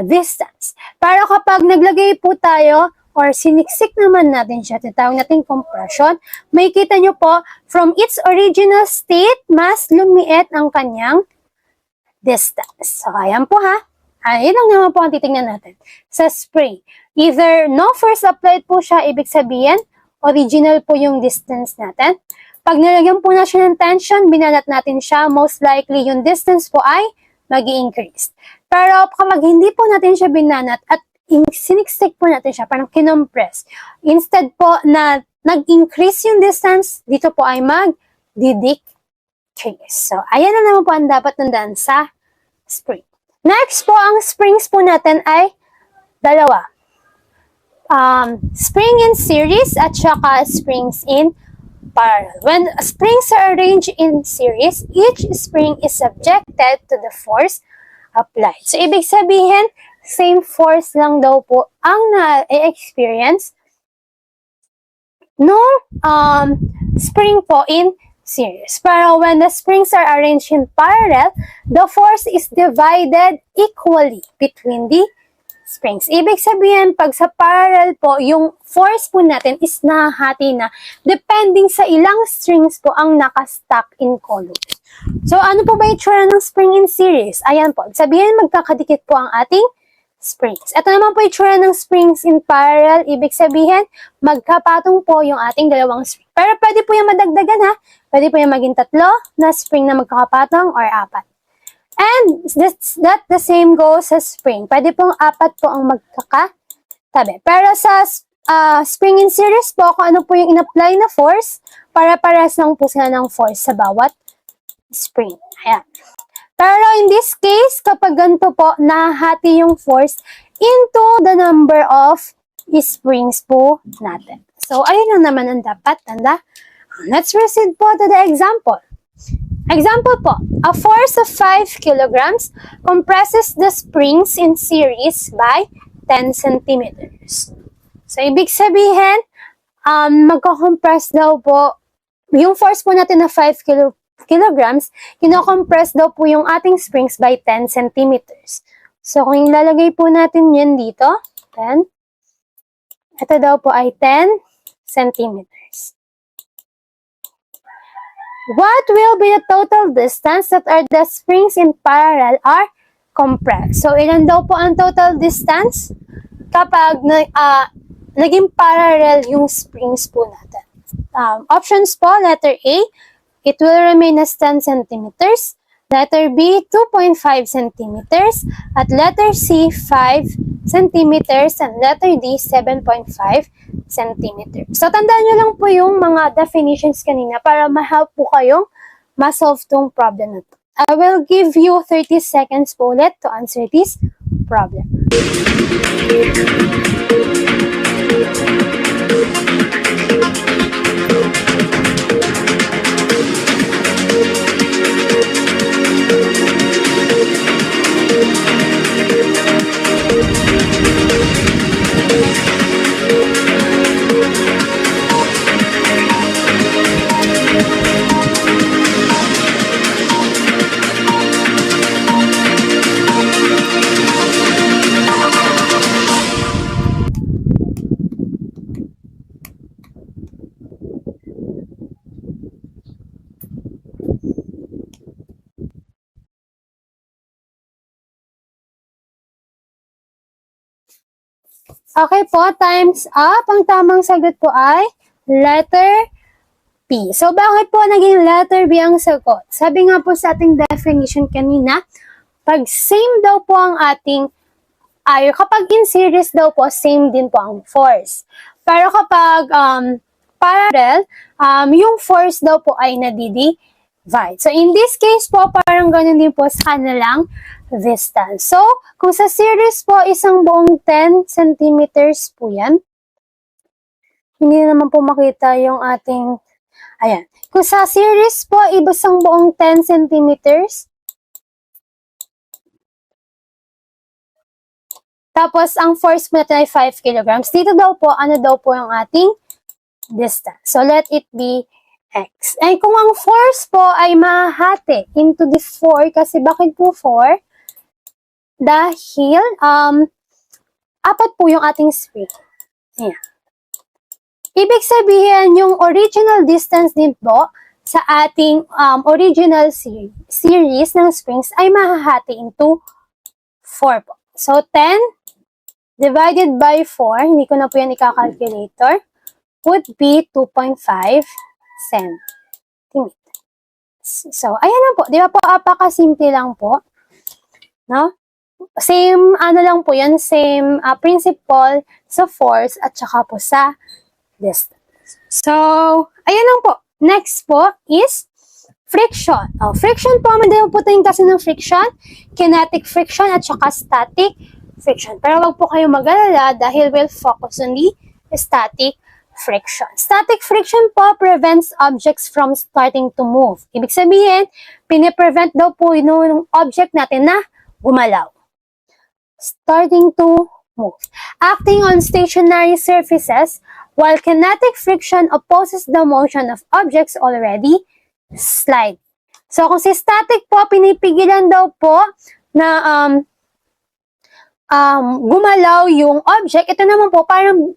distance. Pero kapag naglagay po tayo or siniksik naman natin siya, tinatawag natin compression, makikita nyo po, from its original state, mas lumiit ang kanyang distance. So, ayan po ha. Ayan lang naman po ang titingnan natin. Sa spring, either no force applied po siya, ibig sabihin, original po yung distance natin. Pag nilagyan po na siya ng tension, binanat natin siya, most likely yung distance po ay mag-i-increase. Pero kapag hindi po natin siya binanat at siniksik po natin siya, parang kinompress, instead po na nag-increase yung distance, dito po ay mag-decrease. So, ayan na naman po ang dapat tandaan sa spring. Next po, ang springs po natin ay dalawa. Spring in series at saka springs in parallel. When springs are arranged in series, each spring is subjected to the force applied. So, ibig sabihin, same force lang daw po ang na-experience nung spring po in series. Pero when the springs are arranged in parallel, the force is divided equally between the springs. Ibig sabihin, pag sa parallel po, yung force po natin is nahati na depending sa ilang strings po ang nakastack in columns. So, ano po ba yung itsura ng spring in series? Ayan po. Sabihin, magkakadikit po ang ating springs. Ito naman po yung itsura ng springs in parallel. Ibig sabihin, magkapatong po yung ating dalawang spring. Pero pwede po yung madagdagan ha. Pwede po yung maging 3 na spring na magkakapatong or 4. And that the same goes sa spring. Pwede pong 4 po ang magkakatabi. Pero sa spring in series po, kung ano po yung in-apply na force, para-paras lang po sila ng force sa bawat spring. Ayan. Pero in this case, kapag ganito po, nahati yung force into the number of springs po natin. So, ayun lang naman ang dapat tanda. Let's proceed po to the example. Example po, a force of 5 kilograms compresses the springs in series by 10 centimeters. So, ibig sabihin, magkakompress daw po, yung force po natin na 5 kilograms, kinocompress daw po yung ating springs by 10 centimeters. So, kung ilalagay po natin yan dito, 10, ito daw po ay 10 centimeters. What will be the total distance that are the springs in parallel are compressed? So, ilan daw po ang total distance kapag naging parallel yung springs po natin? Options po, letter A, it will remain as 10 centimeters. Letter B, 2.5 centimeters. At letter C, 5 centimeters. And letter D, 7.5 centimeters. So, tandaan nyo lang po yung mga definitions kanina para ma-help po kayong ma-solve tong problem na to. I will give you 30 seconds po ulit to answer this problem. Okay po, time's up. Ang tamang sagot po ay letter B. So, bakit po naging letter B ang sagot? Sabi nga po sa ating definition kanina, pag same daw po ang ating, kapag in series daw po, same din po ang force. Pero kapag parallel, yung force daw po ay nadidivide. So, in this case po, parang ganun din po sa kanilang distance. So, kung sa series po, isang buong 10 centimeters po yan. Hindi naman po makita yung ating, ayan. Kung sa series po, isang buong 10 centimeters. Tapos, ang force po natin ay 5 kilograms. Dito daw po, ano daw po yung ating distance. So, let it be x. Ay, kung ang force po ay mahati into the 4, kasi bakit po 4? Dahil, 4 po yung ating spring. Ayan. Ibig sabihin, yung original distance din po sa ating original series ng springs ay mahahati into 4 po. So, 10 divided by 4, hindi ko na po yan ika-calculator, would be 2.5 centimeters. So, ayan na po. Di ba po, apakasimple lang po. No? Same, lang po yan, same principle sa force at saka po sa distance. So, ayan lang po. Next po is friction. Friction po, madami po tayong kasi ng friction, kinetic friction at saka static friction. Pero wag po kayo mag-alala dahil we'll focus on the static friction. Static friction po prevents objects from starting to move. Ibig sabihin, piniprevent daw po yung object natin na gumalaw. Starting to move. Acting on stationary surfaces while kinetic friction opposes the motion of objects already slide. So, kung si static po, pinipigilan daw po na gumalaw yung object. Ito naman po, parang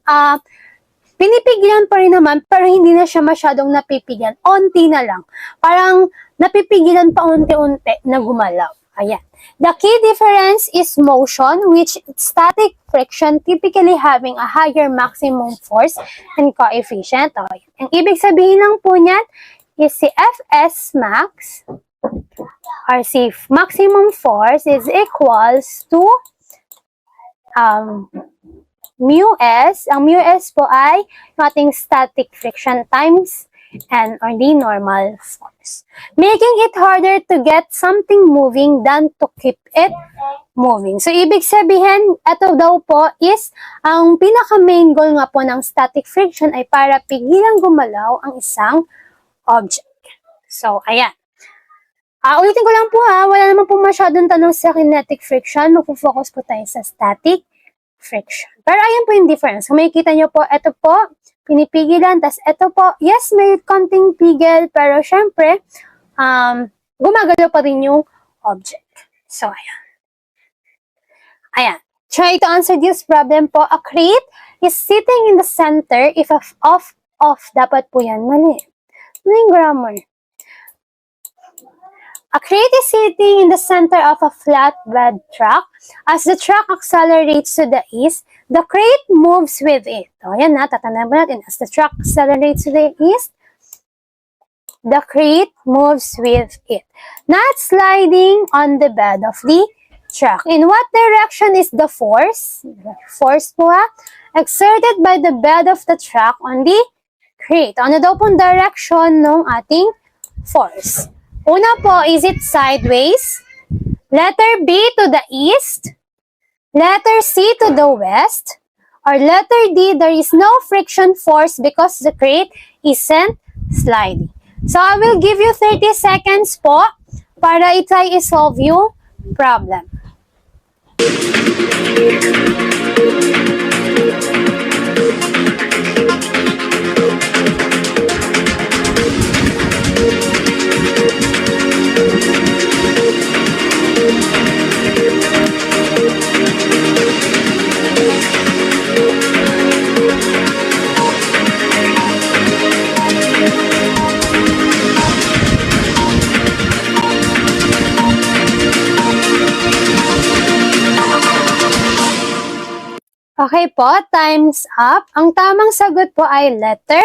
pinipigilan pa rin naman, pero hindi na siya masyadong napipigilan. Onti na lang. Parang napipigilan pa unti-unti na gumalaw. Ayan. The key difference is motion, which static friction typically having a higher maximum force and coefficient. Okay. Ang ibig sabihin lang po niyan is si Fs max or si maximum force is equals to mu s. Ang mu s po ay ating static friction times n or the normal force, making it harder to get something moving than to keep it moving. So, ibig sabihin, ito daw po is, ang pinaka-main goal nga po ng static friction ay para pigilan gumalaw ang isang object. So, ayan. Ulitin ko lang po wala naman po masyadong tanong sa kinetic friction. Magpo-focus po tayo sa static friction. Pero ayan po yung difference. Kung makikita nyo po, ito po, pinipigilan. Tapos ito po, yes, may konting pigil, pero syempre, gumagalaw pa rin yung object. So, ayan. Ayan. Try to answer this problem po. A crate is sitting in the center. If off, dapat po yan. Mali. Ano yung grammar? A crate is sitting in the center of a flatbed truck. As the truck accelerates to the east, the crate moves with it. O, yan na, tatandaan mo natin. As the truck accelerates to the east, the crate moves with it. Not sliding on the bed of the truck. In what direction is the force? Force po exerted by the bed of the truck on the crate. Ano daw pong direction ng ating force? Una po, is it sideways? Letter B, to the east? Letter C, to the west? Or letter D, there is no friction force because the crate isn't sliding. So, I will give you 30 seconds po para i-try i-solve yung problem. Okay po, time's up. Ang tamang sagot po ay letter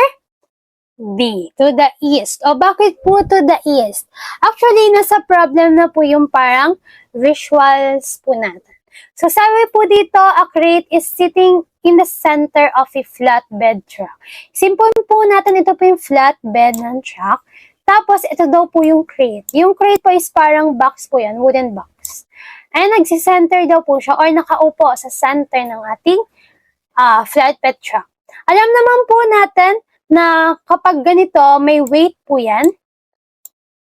B, to the east. O bakit po to the east? Actually, nasa problem na po yung parang visuals po natin. So sabi po dito, a crate is sitting in the center of a flatbed truck. Simple po natin, ito po yung flatbed ng truck. Tapos, ito daw po yung crate. Yung crate po is parang box po yan, wooden box. Ay nagsisenter daw po siya or nakaupo sa center ng ating flatbed truck. Alam naman po natin na kapag ganito, may weight po yan,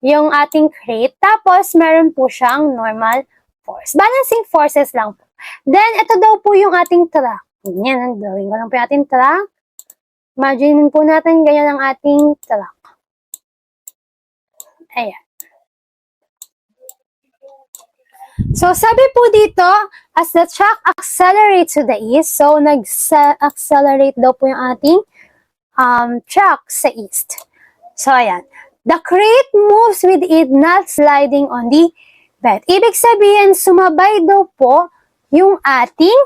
yung ating crate. Tapos, meron po siyang normal force. Balancing forces lang po. Then, ito daw po yung ating truck. Yan, drawing ko lang po yung ating truck. Imagine po natin ganyan ang ating truck. Ayan. So, sabi po dito, as the truck accelerates to the east, so nag-accelerate daw po yung ating truck sa east. So, ayan. The crate moves with it, not sliding on the bed. Ibig sabihin, sumabay daw po yung ating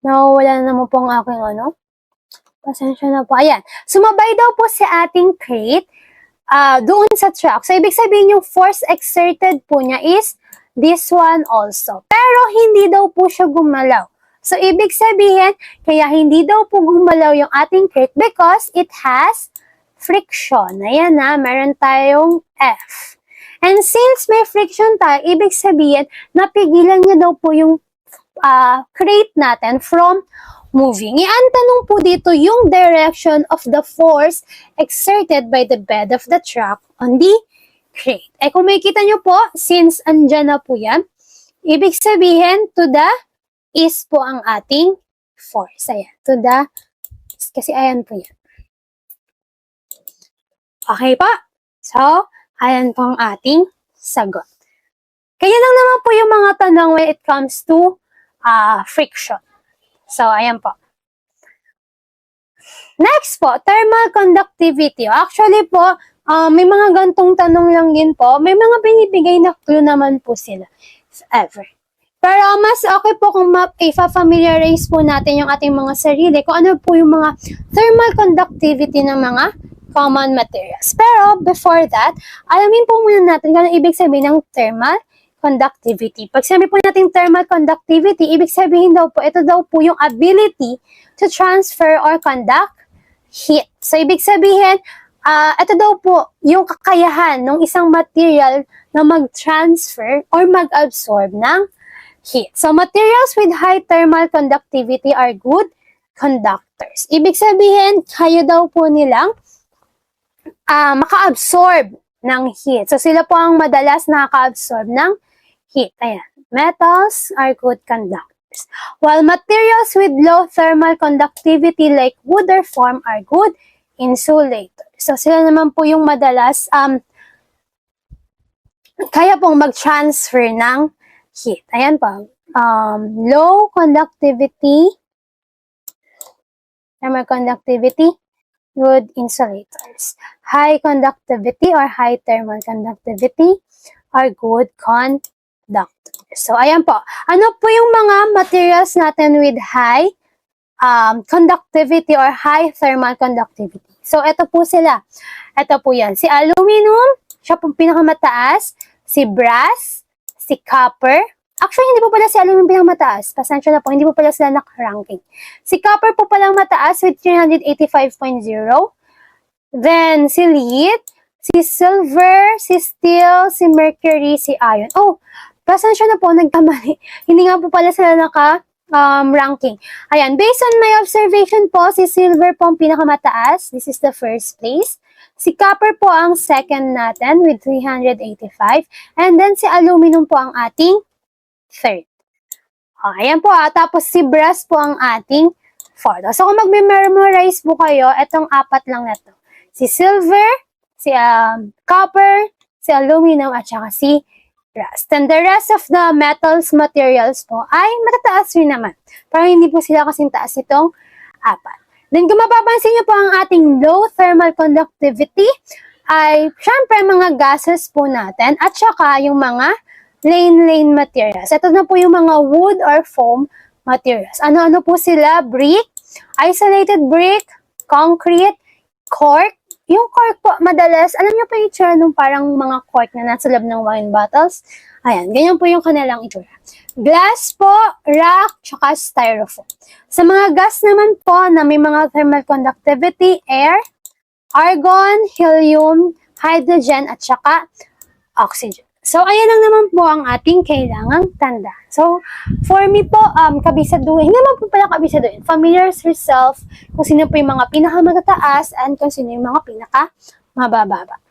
wala na naman po ang aking pasensya na po. Ayan. Sumabay daw po si ating crate doon sa truck. So, ibig sabihin yung force exerted po niya is this one also. Pero, hindi daw po siya gumalaw. So, ibig sabihin, kaya hindi daw po gumalaw yung ating crate because it has friction. Ayan na, meron tayong F. And since may friction tayo, ibig sabihin, napigilan niya daw po yung crate natin from moving. Ang tanong po dito, yung direction of the force exerted by the bed of the truck on the crate. Eh kung makikita nyo po, since andyan na po yan, ibig sabihin to the east po ang ating force. Ayan. Kasi ayan po yan. Okay po? So, ayan po ang ating sagot. Kaya lang naman po yung mga tanong when it comes to friction. So, ayan po. Next po, thermal conductivity. Actually po, may mga gantong tanong lang din po. May mga binibigay na clue naman po sila. If ever. Pero mas okay po kung i-familiarize po natin yung ating mga sarili kung ano po yung mga thermal conductivity ng mga common materials. Pero before that, alamin po muna natin kung ano ibig sabihin ng thermal conductivity. Pag sabi po natin thermal conductivity, ibig sabihin daw po, ito daw po yung ability to transfer or conduct heat. So, ibig sabihin, ito daw po yung kakayahan ng isang material na mag-transfer or mag-absorb ng heat. So, materials with high thermal conductivity are good conductors. Ibig sabihin, kaya daw po nilang maka-absorb ng heat. So, sila po ang madalas nakaka-absorb ng heat. Ayan. Metals are good conductors. While materials with low thermal conductivity like wood or foam are good insulators. So, sila naman po yung madalas kaya pong mag-transfer ng heat. Ayan po. Low conductivity, thermal conductivity, good insulators. High conductivity or high thermal conductivity are good conductors. So, ayan po. Ano po yung mga materials natin with high conductivity or high thermal conductivity? So, ito po sila. Ito po yan. Si aluminum, siya po pinakamataas. Si brass, si copper. Actually, hindi po pala si aluminum pinakamataas. Pasensya na po, hindi po pala sila nakaranking. Si copper po palang mataas with 385.0. Then, si lead, si silver, si steel, si mercury, si iron. Oh, pasensya na po, nagkamali. Hindi nga po pala sila ranking. Ayan, based on my observation po, si silver po ang pinakamataas. This is the first place. Si copper po ang second natin with 385. And then si aluminum po ang ating third. Ayan po tapos si brass po ang ating fourth. So kung mag-memorize po kayo, etong apat lang na to. Si silver, si copper, si aluminum, at saka si brass. Then the rest of the metals, materials po ay matataas rin naman. Pero hindi po sila kasing taas itong apat. Then kung mapapansin nyo po ang ating low thermal conductivity ay syempre mga gases po natin at saka yung mga lane materials. Ito na po yung mga wood or foam materials. Ano-ano po sila? Brick, isolated brick, concrete, cork. Yung cork po, madalas, alam niyo po yung itsura nung parang mga cork na nasa loob ng wine bottles? Ayan, ganyan po yung kanilang itsura. Glass po, rock, tsaka styrofoam. Sa mga gas naman po na may mga thermal conductivity, air, argon, helium, hydrogen, at tsaka oxygen. So, ayan lang naman po ang ating kailangang tanda. So, for me po, kabisaduhin, hindi naman po pala kabisaduhin. Familiarize yourself kung sino po yung mga pinakamatataas and kung sino yung mga pinakamabababa.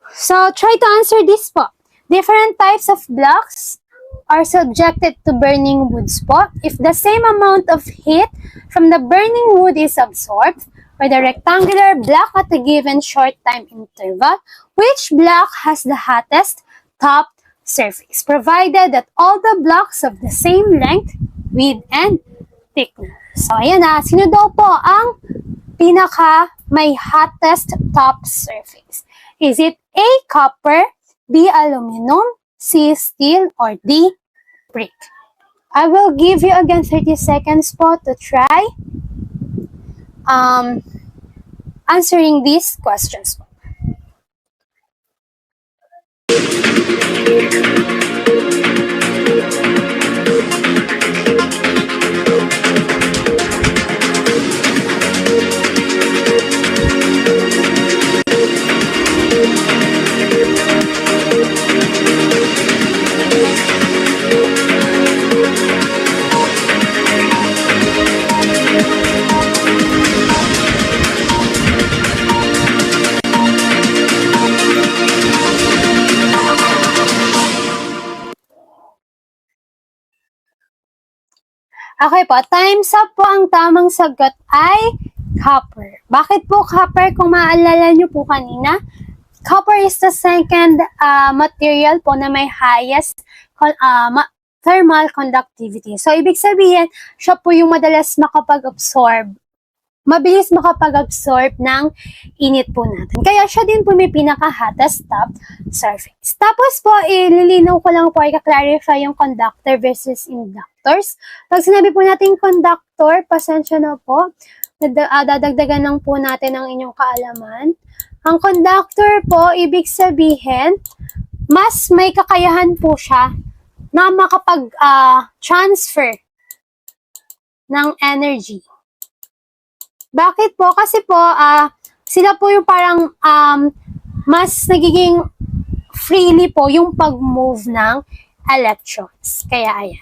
So, try to answer this po. Different types of blocks are subjected to burning woods po. If the same amount of heat from the burning wood is absorbed by the rectangular block at a given short time interval, which block has the hottest top surface, provided that all the blocks of the same length, width, and thickness. So, ayan sino daw po ang pinaka may hottest top surface? Is it A, copper, B, aluminum, C, steel, or D, brick? I will give you again 30 seconds po to try answering these questions. Okay po, time's up po. Ang tamang sagot ay copper. Bakit po copper? Kung maalala nyo po kanina, copper is the second material po na may highest thermal conductivity. So, ibig sabihin, siya po yung madalas mabilis makapag-absorb ng init po natin. Kaya siya din po may pinaka-hottest top surface. Tapos po, ililinaw ko lang po, i-clarify yung conductor versus inductors. Pag sinabi po natin conductor, pasensya na po, dadagdagan lang po natin ang inyong kaalaman. Ang conductor po, ibig sabihin, mas may kakayahan po siya na makapag-transfer ng energy. Bakit po? Kasi po, sila po yung parang mas nagiging freely po yung pag-move ng electrons. Kaya ayan.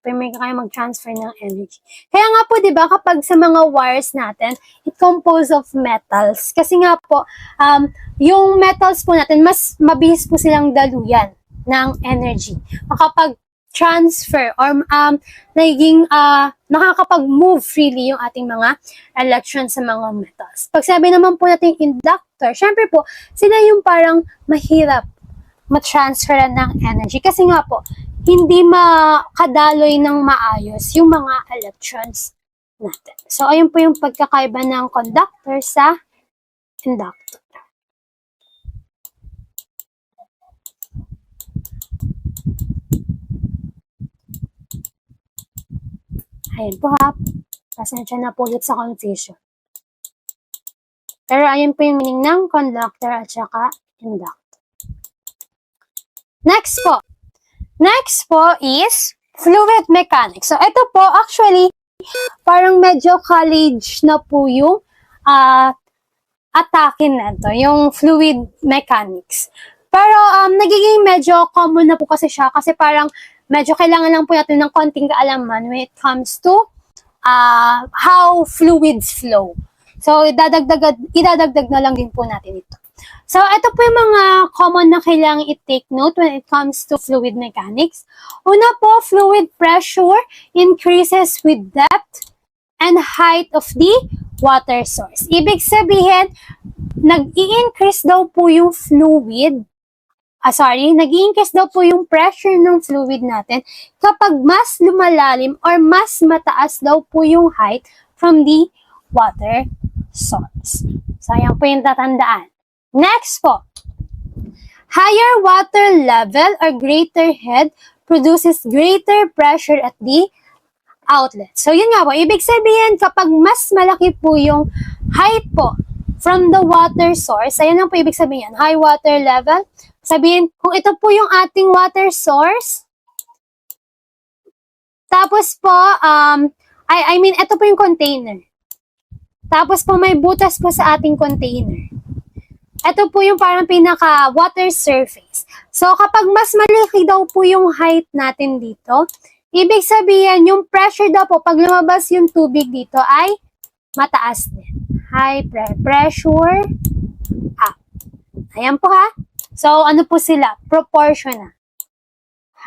May kaya mag-transfer ng energy. Kaya nga po, di ba, kapag sa mga wires natin, it composed of metals. Kasi nga po, yung metals po natin, mas mabilis po silang daluyan ng energy. Makapag-transfer or nakakapag-move freely yung ating mga electrons sa mga metals. Pag sabi naman po natin inductor, syempre po, sila yung parang mahirap ma-transfer ng energy. Kasi nga po, hindi makadaloy ng maayos yung mga electrons natin. So, ayun po yung pagkakaiba ng conductor sa inductor. Ayun po ha. Pasensya na po ulit sa confusion. Pero ayun po yung meaning ng conductor at saka inductor. Next po is fluid mechanics. So, ito po, actually, parang medyo college na po yung atake na ito, yung fluid mechanics. Pero, nagiging medyo common na po kasi siya kasi parang medyo kailangan lang po natin ng konting kaalaman when it comes to how fluids flow. So, idadagdag na lang din po natin ito. So, ito po yung mga common na kailangan i-take note when it comes to fluid mechanics. Una po, fluid pressure increases with depth and height of the water source. Ibig sabihin, nag-i-increase daw po yung nag-i-increase daw po yung pressure ng fluid natin kapag mas lumalalim or mas mataas daw po yung height from the water source. So, ayan po yung tatandaan. Next po, higher water level or greater head produces greater pressure at the outlet. So, yun nga po. Ibig sabihin, kapag mas malaki po yung height po from the water source, ayan lang po ibig sabihin, high water level. Sabihin, kung ito po yung ating water source, tapos po, ito po yung container. Tapos po, may butas po sa ating container. Ito po yung parang pinaka-water surface. So, kapag mas malaki daw po yung height natin dito, ibig sabihin, yung pressure daw po, pag lumabas yung tubig dito ay mataas din. High pressure up. Ayan po ha. So, ano po sila? Proportional.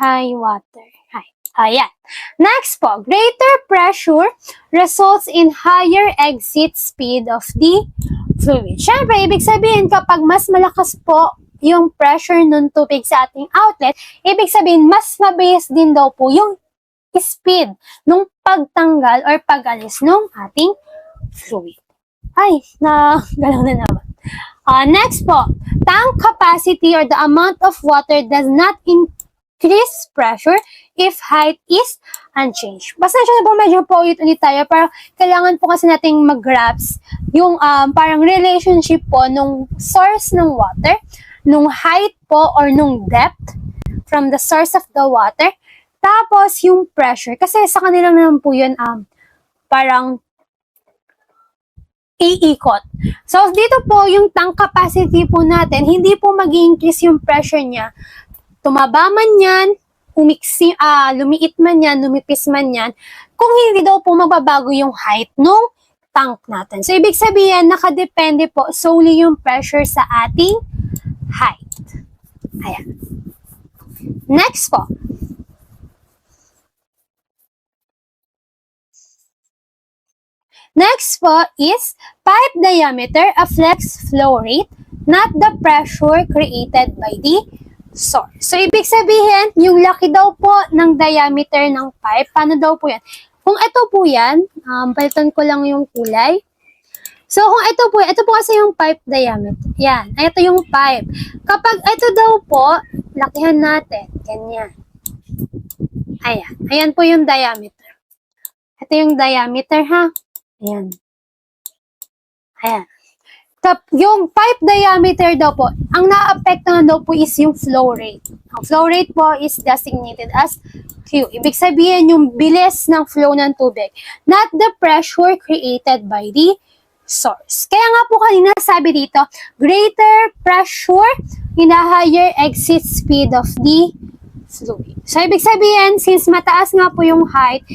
High water height. Ayan. Next po, greater pressure results in higher exit speed of the fluid. Siyempre, ibig sabihin, kapag mas malakas po yung pressure ng tubig sa ating outlet, ibig sabihin, mas mabilis din daw po yung speed ng pagtanggal or pag-alis ng ating fluid. Ay, galaw na naman. Next po, tank capacity or the amount of water does not increase pressure if height is unchanged. Basta siya na po medyo po ulit tayo, pero kailangan po kasi nating mag-grasp yung parang relationship po nung source ng water, nung height po or nung depth from the source of the water, tapos yung pressure. Kasi sa kanila naman po yun parang iikot. So, dito po yung tank capacity po natin, hindi po mag-increase yung pressure niya. Tumaba man yan, lumiit man yan, lumipis man yan, kung hindi daw po magbabago yung height ng tank natin. So, ibig sabihin, nakadepende po solely yung pressure sa ating height. Ayan. Next po. Next po is pipe diameter, a flex flow rate, not the pressure created by the source. So, ibig sabihin, yung laki daw po ng diameter ng pipe, paano daw po yan? Kung ito po yan, palitan ko lang yung kulay. So, kung ito po kasi yung pipe diameter. Yan, ito yung pipe. Kapag ito daw po, lakihan natin, ganyan. Ayan, ayan po yung diameter. Ito yung diameter, ha? Ayan. Ayan. Yung pipe diameter daw po, ang naapektuhan daw po is yung flow rate. Ang flow rate po is designated as Q. Ibig sabihin yung bilis ng flow ng tubig, not the pressure created by the source. Kaya nga po kanina sabi dito, greater pressure in a higher exit speed of the fluid. So, ibig sabihin, since mataas nga po yung height,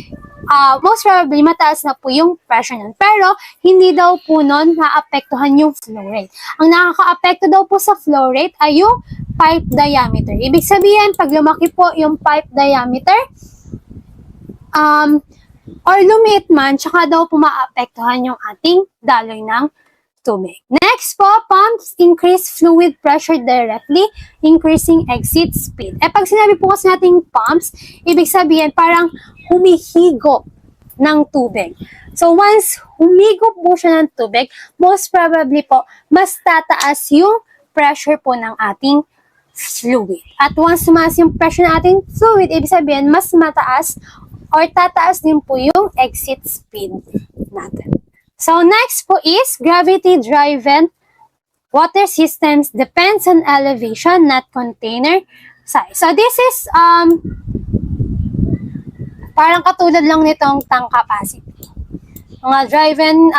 most probably, mataas na po yung pressure nun. Pero, hindi daw po nun naapektuhan yung flow rate. Ang nakaka-apekto daw po sa flow rate ay yung pipe diameter. Ibig sabihin, pag lumaki po yung pipe diameter, or lumiit man, tsaka daw po maapektuhan yung ating daloy ng tubig. Next po, pumps increase fluid pressure directly, increasing exit speed. Pag sinabi po kasi nating pumps, ibig sabihin parang humihigop ng tubig. So, once humigop po siya ng tubig, most probably po, mas tataas yung pressure po ng ating fluid. At once tumaas yung pressure ng ating fluid, ibig sabihin, mas mataas or tataas din po yung exit speed natin. So, next po is gravity-driven water systems depends on elevation, not container size. So, this is parang katulad lang nitong tank capacity. Mga driven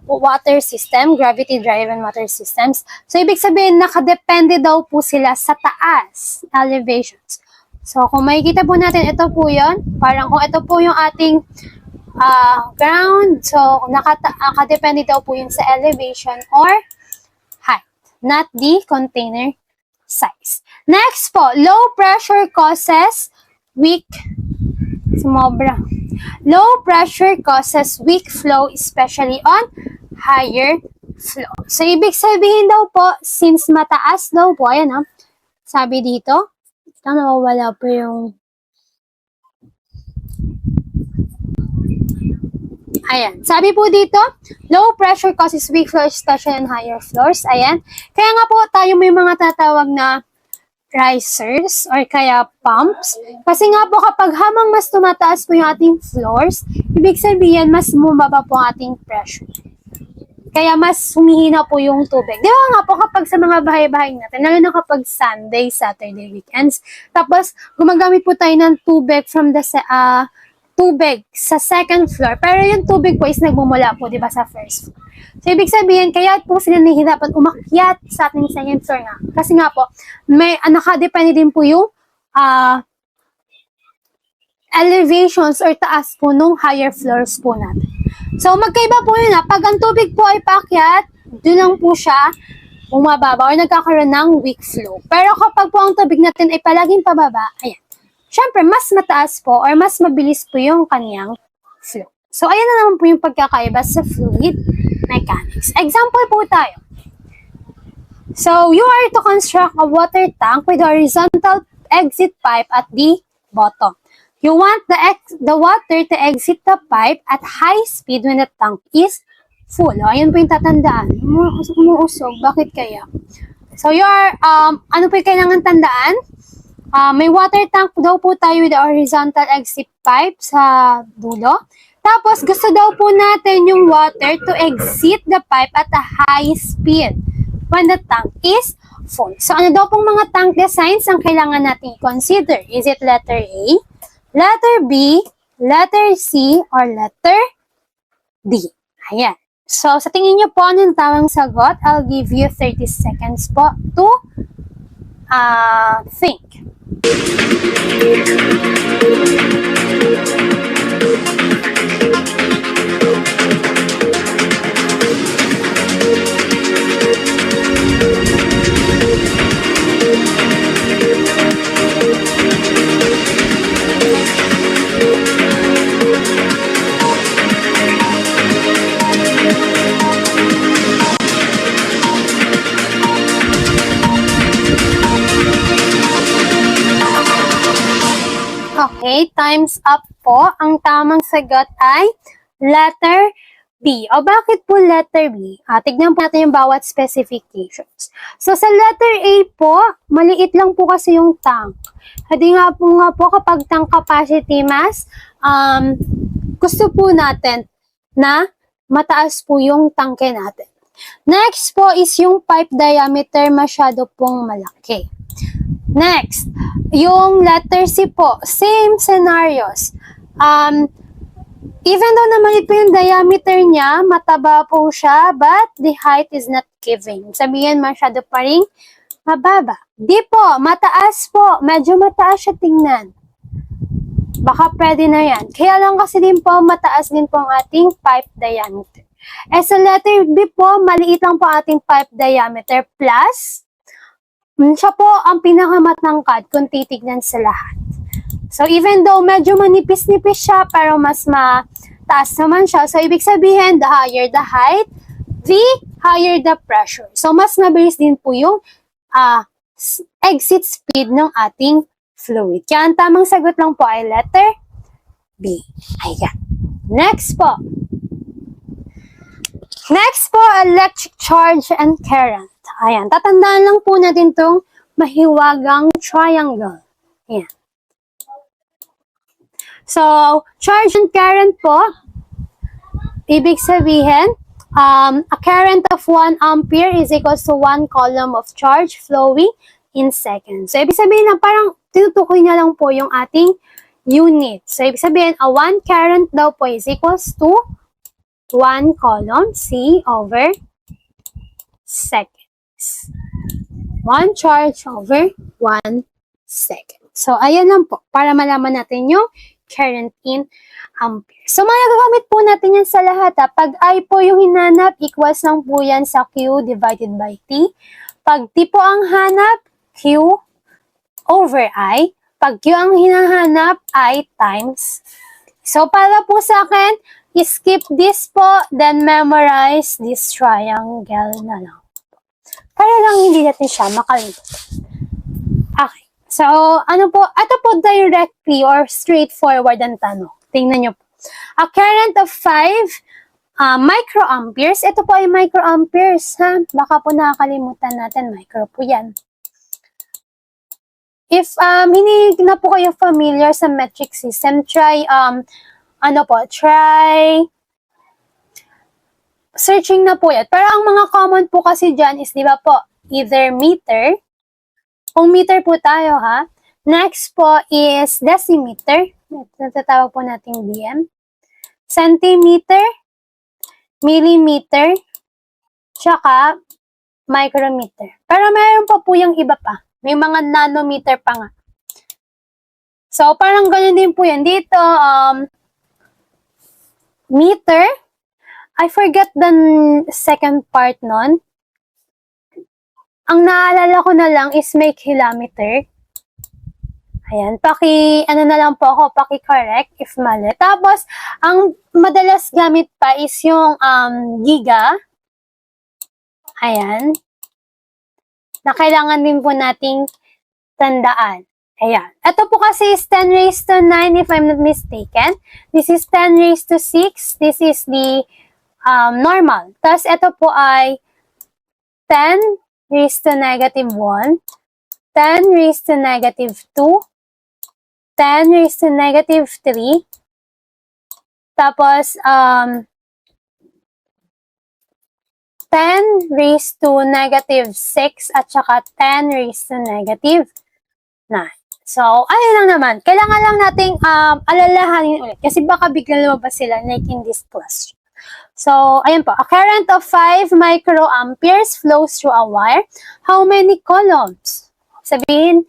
water system, gravity-driven water systems. So, ibig sabihin, nakadepende daw po sila sa taas, elevations. So, kung makikita po natin, ito po yun. Parang kung ito po yung ating ground, so, nakadepende daw po yun sa elevation or height, not the container size. Next po, low pressure causes weak Low pressure causes weak flow, especially on higher flow. So, ibig sabihin daw po, since mataas daw po, ayan sabi dito, nawawala po yung, ayan, sabi po dito, low pressure causes weak flow, especially on higher floors, ayan. Kaya nga po, tayo may mga tatawag na risers or kaya pumps. Kasi nga po kapag hamang mas tumataas po yung ating floors, ibig sabihin mas bumaba po ang ating pressure. Kaya mas humihina po yung tubig. Di ba nga po kapag sa mga bahay-bahay natin, lalo na kapag Sunday, Saturday, weekends, tapos gumagamit po tayo ng tubig from the tubig sa second floor. Pero yung tubig po is nagmumula po, di ba, sa first floor. So, ibig sabihin, kaya po sila nahihirapan umakyat sa ating second floor nga. Kasi nga po, may nakadepende din po yung elevations or taas po nung higher floors po natin. So, magkaiba po yun pag ang tubig po ay paakyat, doon lang po siya bumababa or nagkakaroon ng weak flow. Pero kapag po ang tubig natin ay palaging pababa, ayan. Siyempre, mas mataas po or mas mabilis po yung kanyang flow. So, ayan na naman po yung pagkakaiba sa fluid mechanics. Example po tayo. So, you are to construct a water tank with horizontal exit pipe at the bottom. You want the water to exit the pipe at high speed when the tank is full. O, ayan po yung tatandaan. Umuusog. Bakit kaya? So, you are, ano po yung kailangan tandaan? May water tank daw po tayo with the horizontal exit pipe sa dulo. Tapos, gusto daw po natin yung water to exit the pipe at a high speed when the tank is full. So, ano daw pong mga tank designs ang kailangan natin i-consider? Is it letter A, letter B, letter C, or letter D? Ayan. So, sa tingin nyo po, anong tamang sagot? I'll give you 30 seconds po to think. Okay, time's up po. Ang tamang sagot ay letter B. O bakit po letter B? Tignan po natin yung bawat specifications. So sa letter A po, maliit lang po kasi yung tank. Hindi nga po kapag tank capacity mass, gusto po natin na mataas po yung tangke natin. Next po is yung pipe diameter masyado pong malaki. Next, yung letter C po, same scenarios. Even though na maliit po yung diameter niya, mataba po siya, but the height is not giving. Sabihin, masyado pa rin mababa. Di po, mataas po. Medyo mataas siya tingnan. Baka pwede na yan. Kaya lang kasi din po, mataas din po ang ating pipe diameter. Sa letter B po, maliit lang po ating pipe diameter plus, siya po ang pinakamatangkad kung titignan sa lahat. So, even though medyo manipis-nipis siya, pero mas mataas naman siya. So, ibig sabihin, the higher the height, the higher the pressure. So, mas mabilis din po yung exit speed ng ating fluid. Kaya ang tamang sagot lang po ay letter B. Ayan. Next po. Next po, electric charge and current. Ayan. Tatandaan lang po natin itong mahiwagang triangle. Ayan. So, charge and current po, ibig sabihin, a current of 1 ampere is equals to 1 coulomb of charge flowing in seconds. So, ibig sabihin na parang tinutukoy niya lang po yung ating unit. So, ibig sabihin, a 1 current daw po is equals to 1 coulomb C over seconds. 1 charge over 1 second. So, ayan lang po, para malaman natin yung current in ampere. So, magagamit po natin yan sa lahat. Pag I po yung hinanap, equals lang po yan sa Q divided by T. Pag T po ang hanap, Q over I. Pag Q ang hinahanap, I times. So, para po sa akin, skip this po, then memorize this triangle na lang. Para lang hindi natin siya makalimutan. Okay. So, ano po, ito po directly or straightforward ang tanong. Tingnan nyo po. A current of 5 microamperes. Ito po ay microamperes, ha? Baka po nakakalimutan natin, micro po yan. If hindi na po kayo familiar sa metric system, try, try searching na po yan. Pero ang mga common po kasi dyan is, di ba po, either meter. Kung meter po tayo, ha? Next po is decimeter. Natatawag po nating DM. Centimeter, millimeter, tsaka micrometer. Pero mayroon pa po yung iba pa. May mga nanometer pa nga. So, parang ganyan din po yan. Dito, meter. I forget the second part nun. Ang naalala ko na lang is may kilometer. Ayan, ano na lang po ako, paki-correct if mali. Tapos, ang madalas gamit pa is yung giga. Ayan. Na kailangan din po nating tandaan. Ayan. Ito po kasi is 10 raised to 9 if I'm not mistaken. This is 10 raised to 6. This is the normal. Tapos, ito po ay 10 raised to negative 1, 10 raised to negative 2, 10 raised to negative 3, tapos 10 raised to negative 6, at saka 10 raised to negative 9. So, ayun lang naman. Kailangan lang nating alalahanin ulit kasi baka biglang lumabas sila like in this question. So, ayan po. A current of 5 microamperes flows through a wire. How many columns? Sabihin,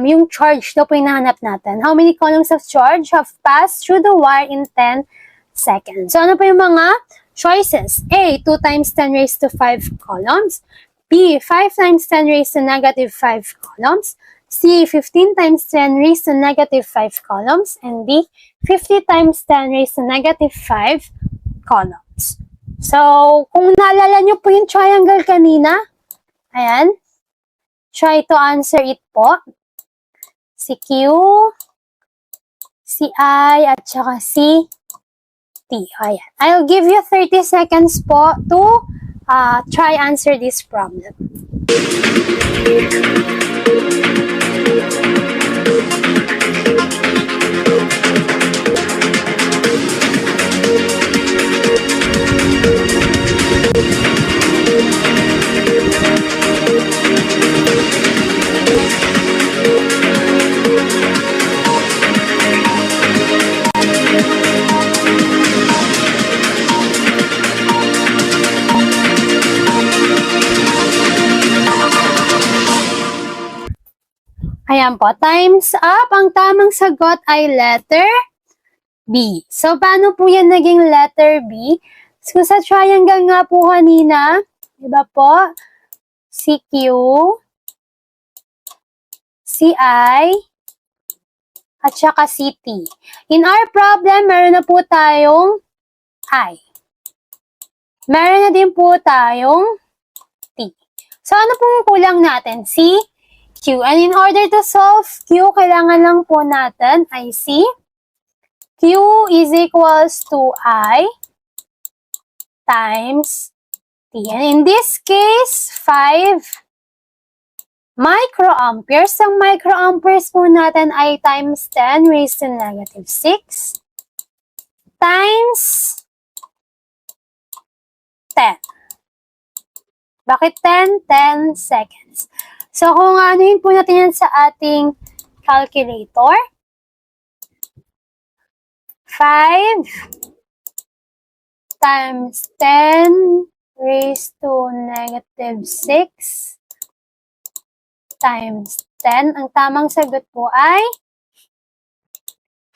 yung charge daw po yung nahanap natin. How many columns of charge have passed through the wire in 10 seconds? So, ano po yung mga choices? A, 2 times 10 raised to 5 columns. B, 5 times 10 raised to negative 5 columns. C, 15 times 10 raised to negative 5 columns. And D, 50 times 10 raised to negative 5 columns. So, kung naalala nyo po yung triangle kanina, ayan, try to answer it po. Si Q, si I, at saka si T. Ayan. I'll give you 30 seconds po to try answer this problem. Ayan po, time's up. Ang tamang sagot ay letter B. So, paano po yan naging letter B? So, sa triangle nga po kanina, diba po? Si Q, si I, at saka si T. In our problem, meron na po tayong I. Meron na din po tayong T. So, ano pong kulang natin? Si Q. And in order to solve Q, kailangan lang po natin ay si Q is equals to I times T. And in this case, 5 microamperes. Ang microamperes po natin ay times 10 raised to negative 6 times 10. Bakit 10? 10 seconds. So, kung anuhin po natin yan sa ating calculator, 5 times 10 raised to negative 6 times 10. Ang tamang sagot po ay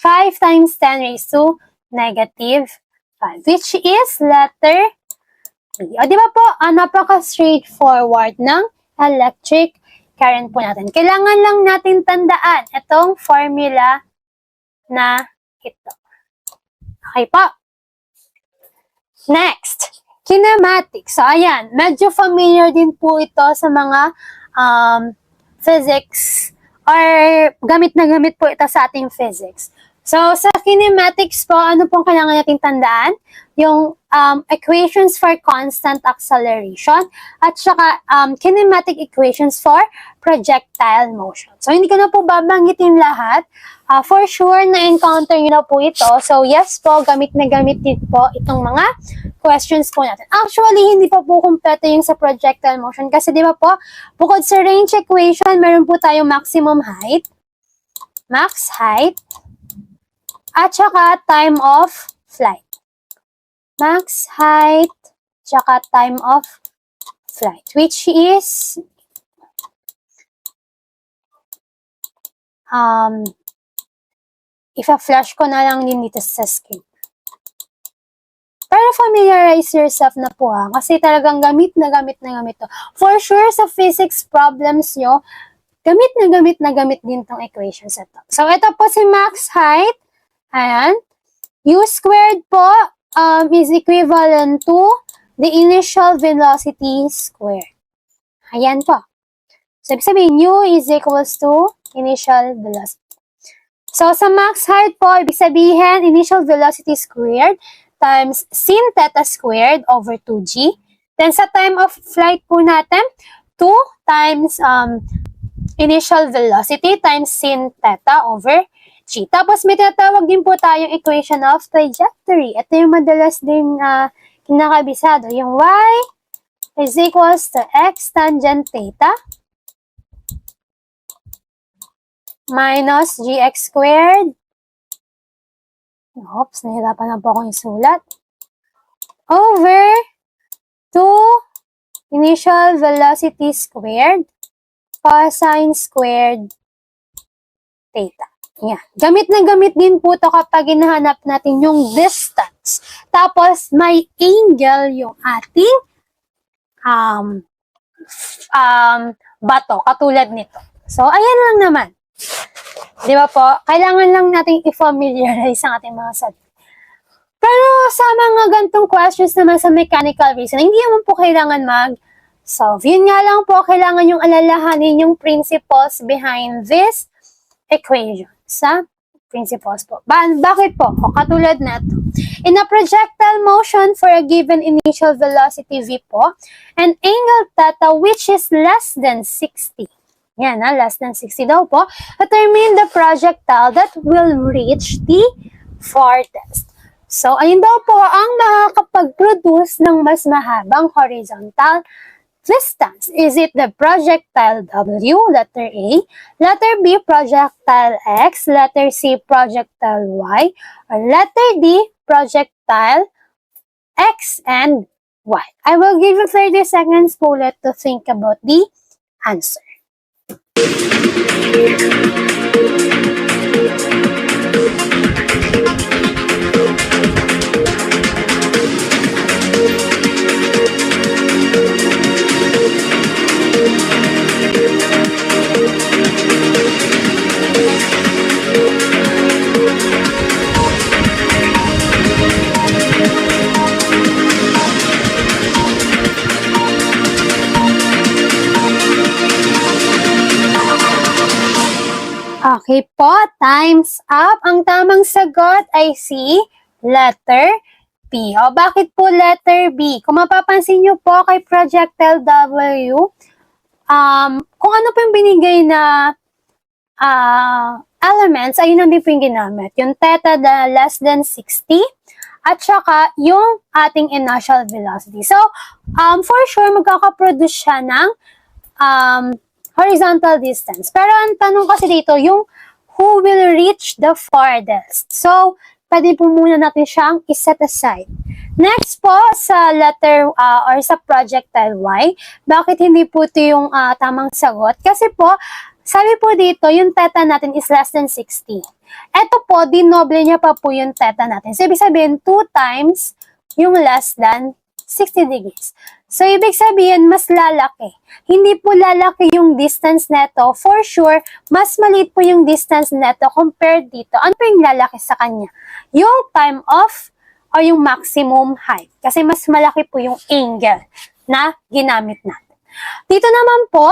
5 times 10 raised to negative 5, which is letter B. O, di ba po, napaka-straightforward ng electric current po natin. Kailangan lang natin tandaan itong formula na ito. Okay po. Next, kinematics. So, ayan, medyo familiar din po ito sa mga physics or gamit na gamit po ito sa ating physics. So, sa kinematics po, ano pong kailangan natin tandaan? Yung equations for constant acceleration at saka kinematic equations for projectile motion. So, hindi ko na po babanggitin lahat. For sure, na-encounter nyo na po ito. So, yes po, gamit na gamit din po itong mga questions po natin. Actually, hindi pa po kumpleto yung sa projectile motion kasi di ba po, bukod sa range equation, meron po tayong maximum height, max height, at saka time of flight. Max height, tsaka time of flight, which is ifa-flash ko na lang din dito sa screen. Pero familiarize yourself na po kasi talagang gamit na gamit to. For sure, sa physics problems nyo, gamit na gamit din tong equations ito. So, ito po si max height. Ayan. U squared po is equivalent to the initial velocity squared. Ayan po. So, ibig sabihin, U is equals to initial velocity. So, sa max height po, ibig sabihin, initial velocity squared times sin theta squared over 2g. Then, sa time of flight po natin, 2 times initial velocity times sin theta over g. Tapos, may tinatawag din po tayong equation of trajectory. Ito yung madalas din kinakabisado. Yung y is equals to x tangent theta minus gx squared. Oops, nahirapan na po akong isulat. Over 2 initial velocity squared cosine squared theta. Yan. Gamit na gamit din po ito kapag hinahanap natin yung distance. Tapos, may angle yung ating bato, katulad nito. So, ayan lang naman. Di ba po? Kailangan lang natin i-familiarize ang ating mga sarili. Pero sa mga gantong questions naman sa mechanical reasoning, hindi naman po kailangan mag-solve. Yun nga lang po, kailangan yung alalahanin yung principles behind this equation. principles po. Bakit po? O, katulad na to. In a projectile motion for a given initial velocity v po, an angle theta which is less than 60. Yan less than 60 daw po. Determine the projectile that will reach the farthest. So, ayun daw po ang makakapag-produce ng mas mahabang horizontal distance. Is it the projectile W, letter A, letter B, projectile X, letter C, projectile Y, or letter D, projectile X and Y? I will give you 30 seconds po ulit to think about the answer. Okay po, time's up. Ang tamang sagot ay si letter B. O, bakit po letter B? Kung mapapansin nyo po kay projectile W, kung ano po yung binigay na elements, ayun ang din po yung ginamit. Yung theta na less than 60, at saka yung ating initial velocity. So, for sure, magkakaproduce siya ng horizontal distance. Pero ang tanong kasi dito, yung who will reach the farthest. So, pwede po muna natin siyang iset aside. Next po, sa letter or sa projectile Y, bakit hindi po ito yung tamang sagot? Kasi po, sabi po dito, yung theta natin is less than 60. Ito po, dinoble niya pa po yung theta natin. So, ibig sabihin, 2 times yung less than 60 degrees. So, ibig sabihin, mas lalaki. Hindi po lalaki yung distance neto. For sure, mas maliit po yung distance neto compared dito. Ano po yung lalaki sa kanya? Yung time of o yung maximum height. Kasi mas malaki po yung angle na ginamit natin. Dito naman po,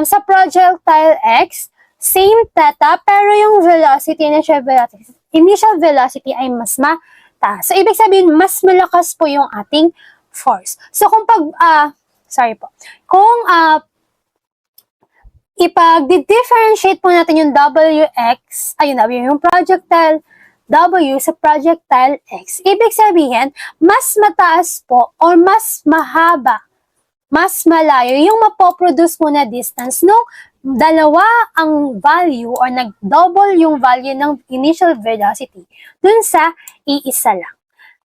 sa projectile X, same theta, pero yung velocity, initial velocity ay mas mataas. So, ibig sabihin, mas malakas po yung ating force. So, kung ipag-differentiate po natin yung WX, yung projectile W sa projectile X, ibig sabihin, mas mataas po or mas mahaba, mas malayo yung mapoproduce mo na distance nung dalawa ang value or nag-double yung value ng initial velocity dun sa iisa lang.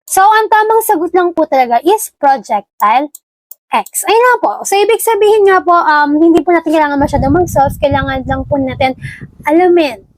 So, ang tamang sagot lang po talaga is projectile X. Ayun nga po. So, ibig sabihin nga po, hindi po natin kailangan masyadong mag-solve. Kailangan lang po natin alamin,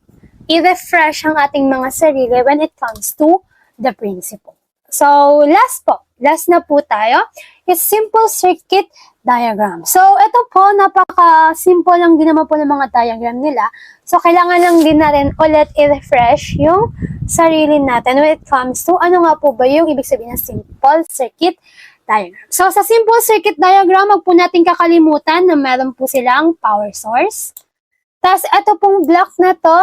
i-refresh ang ating mga sarili when it comes to the principle. So, last na po tayo, is simple circuit diagram. So, ito po, napaka-simple lang din naman po ng mga diagram nila. So, kailangan lang din natin ulit i-refresh yung sarili natin when it comes to ano nga po ba yung ibig sabihin ng simple circuit diagram. So, sa simple circuit diagram, wag po natin kakalimutan na meron po silang power source. Tapos, ito pong block na to,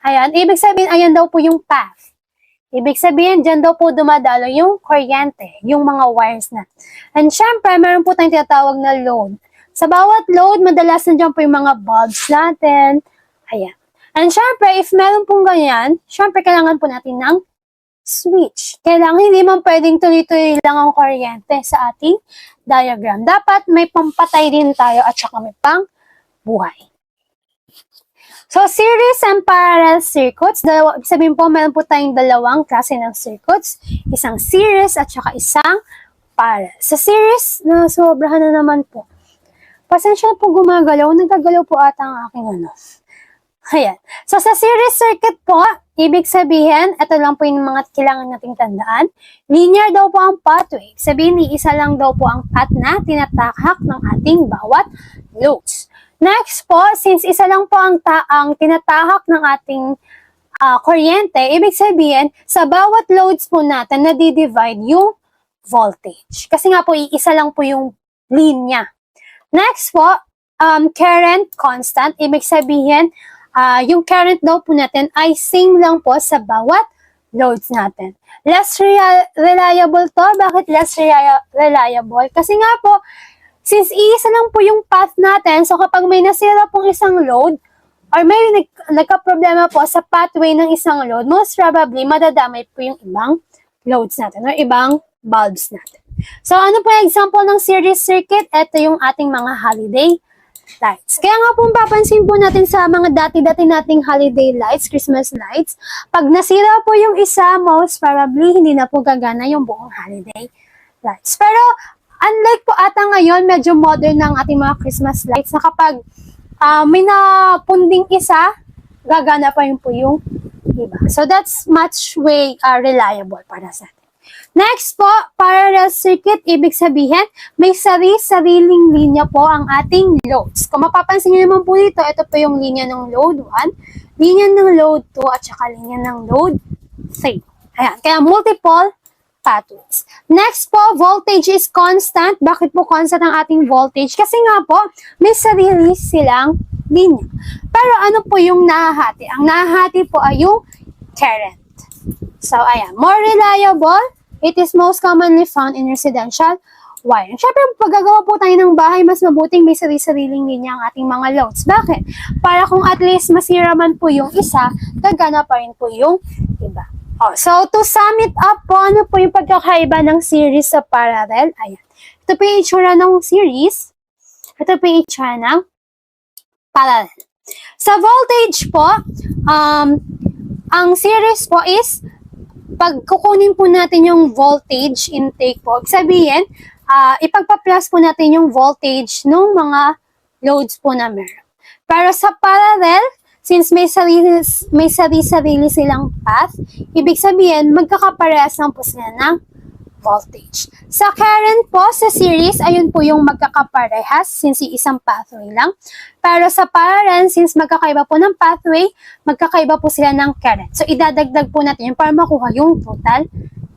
ayan, ibig sabihin, ayan daw po yung path. Ibig sabihin, dyan daw po dumadalo yung kuryente, yung mga wires na. And syempre, meron po tayong tinatawag na load. Sa bawat load, madalas na dyan po yung mga bulbs natin. Ayan. And syempre, if meron pong ganyan, syempre, kailangan po natin ng switch. Kailangan hindi man pwedeng tuloy-tuloy lang ang kuryente sa ating diagram. Dapat may pampatay din tayo at saka may pang buhay. So, series and parallel circuits, sabihin po, meron po tayong dalawang klase ng circuits, isang series at saka isang parallel. Sa series, sobrahan na naman po. Pasensya na po gumagalaw, nagagalaw po ata ang aking ano. Ayan. So, sa series circuit po, ibig sabihin, ito lang po yung mga kailangan nating tandaan. Linear daw po ang pathway. Sabihin, isa lang daw po ang path na tinatahak ng ating bawat loads. Next po, since isa lang po ang tinatahak ng ating kuryente, ibig sabihin, sa bawat loads po natin, nadi-divide yung voltage. Kasi nga po, isa lang po yung linya. Next po, current constant, ibig sabihin, yung current daw po natin ay same lang po sa bawat loads natin. Less reliable to. Bakit less reliable? Kasi nga po, since iisa lang po yung path natin, so kapag may nasira pong isang load, or may nagka-problema po sa pathway ng isang load, most probably, madadamay po yung ibang loads natin or ibang bulbs natin. So, ano po yung example ng series circuit? Ito yung ating mga holiday lights. Kaya nga po, papansin po natin sa mga dati-dati nating holiday lights, Christmas lights, pag nasira po yung isa, most probably, hindi na po gagana yung buong holiday lights. Pero, unlike po ata ngayon, medyo modern na ang ating mga Christmas lights na kapag may napunding isa, gagana pa yun po yung iba. So, that's much way reliable para sa atin. Next po, parallel circuit, ibig sabihin, may sariling linya po ang ating loads. Kung mapapansin nyo naman po dito, ito po yung linya ng load 1, linya ng load 2, at saka linya ng load 3. Ayan, kaya multiple pathways. Next po, voltage is constant. Bakit po constant ang ating voltage? Kasi nga po, may sarili silang linya. Pero ano po yung nahahati? Ang nahahati po ay yung current. So, ayan. More reliable. It is most commonly found in residential wiring. Siyempre, pag gagawa po tayo ng bahay, mas mabuting may sarili-sariling linya ang ating mga loads. Bakit? Para kung at least masira man po yung isa, gagana pa rin po yung iba. So, to sum it up po, ano po yung pagkakaiba ng series sa parallel? Ayan. Ito po yung itsura ng series. Ito po yung itsura ng parallel. Sa voltage po, ang series po is, pag kukunin po natin yung voltage intake po, sabihin, ipagpa-plus po natin yung voltage ng mga loads po na meron. Pero sa parallel, since may sarili silang path, ibig sabihin, magkakaparehas lang po sila ng voltage. Sa current po, sa series, ayun po yung magkakaparehas since isang pathway lang. Pero sa parallel, since magkakaiba po ng pathway, magkakaiba po sila ng current. So, idadagdag po natin yun para makuha yung total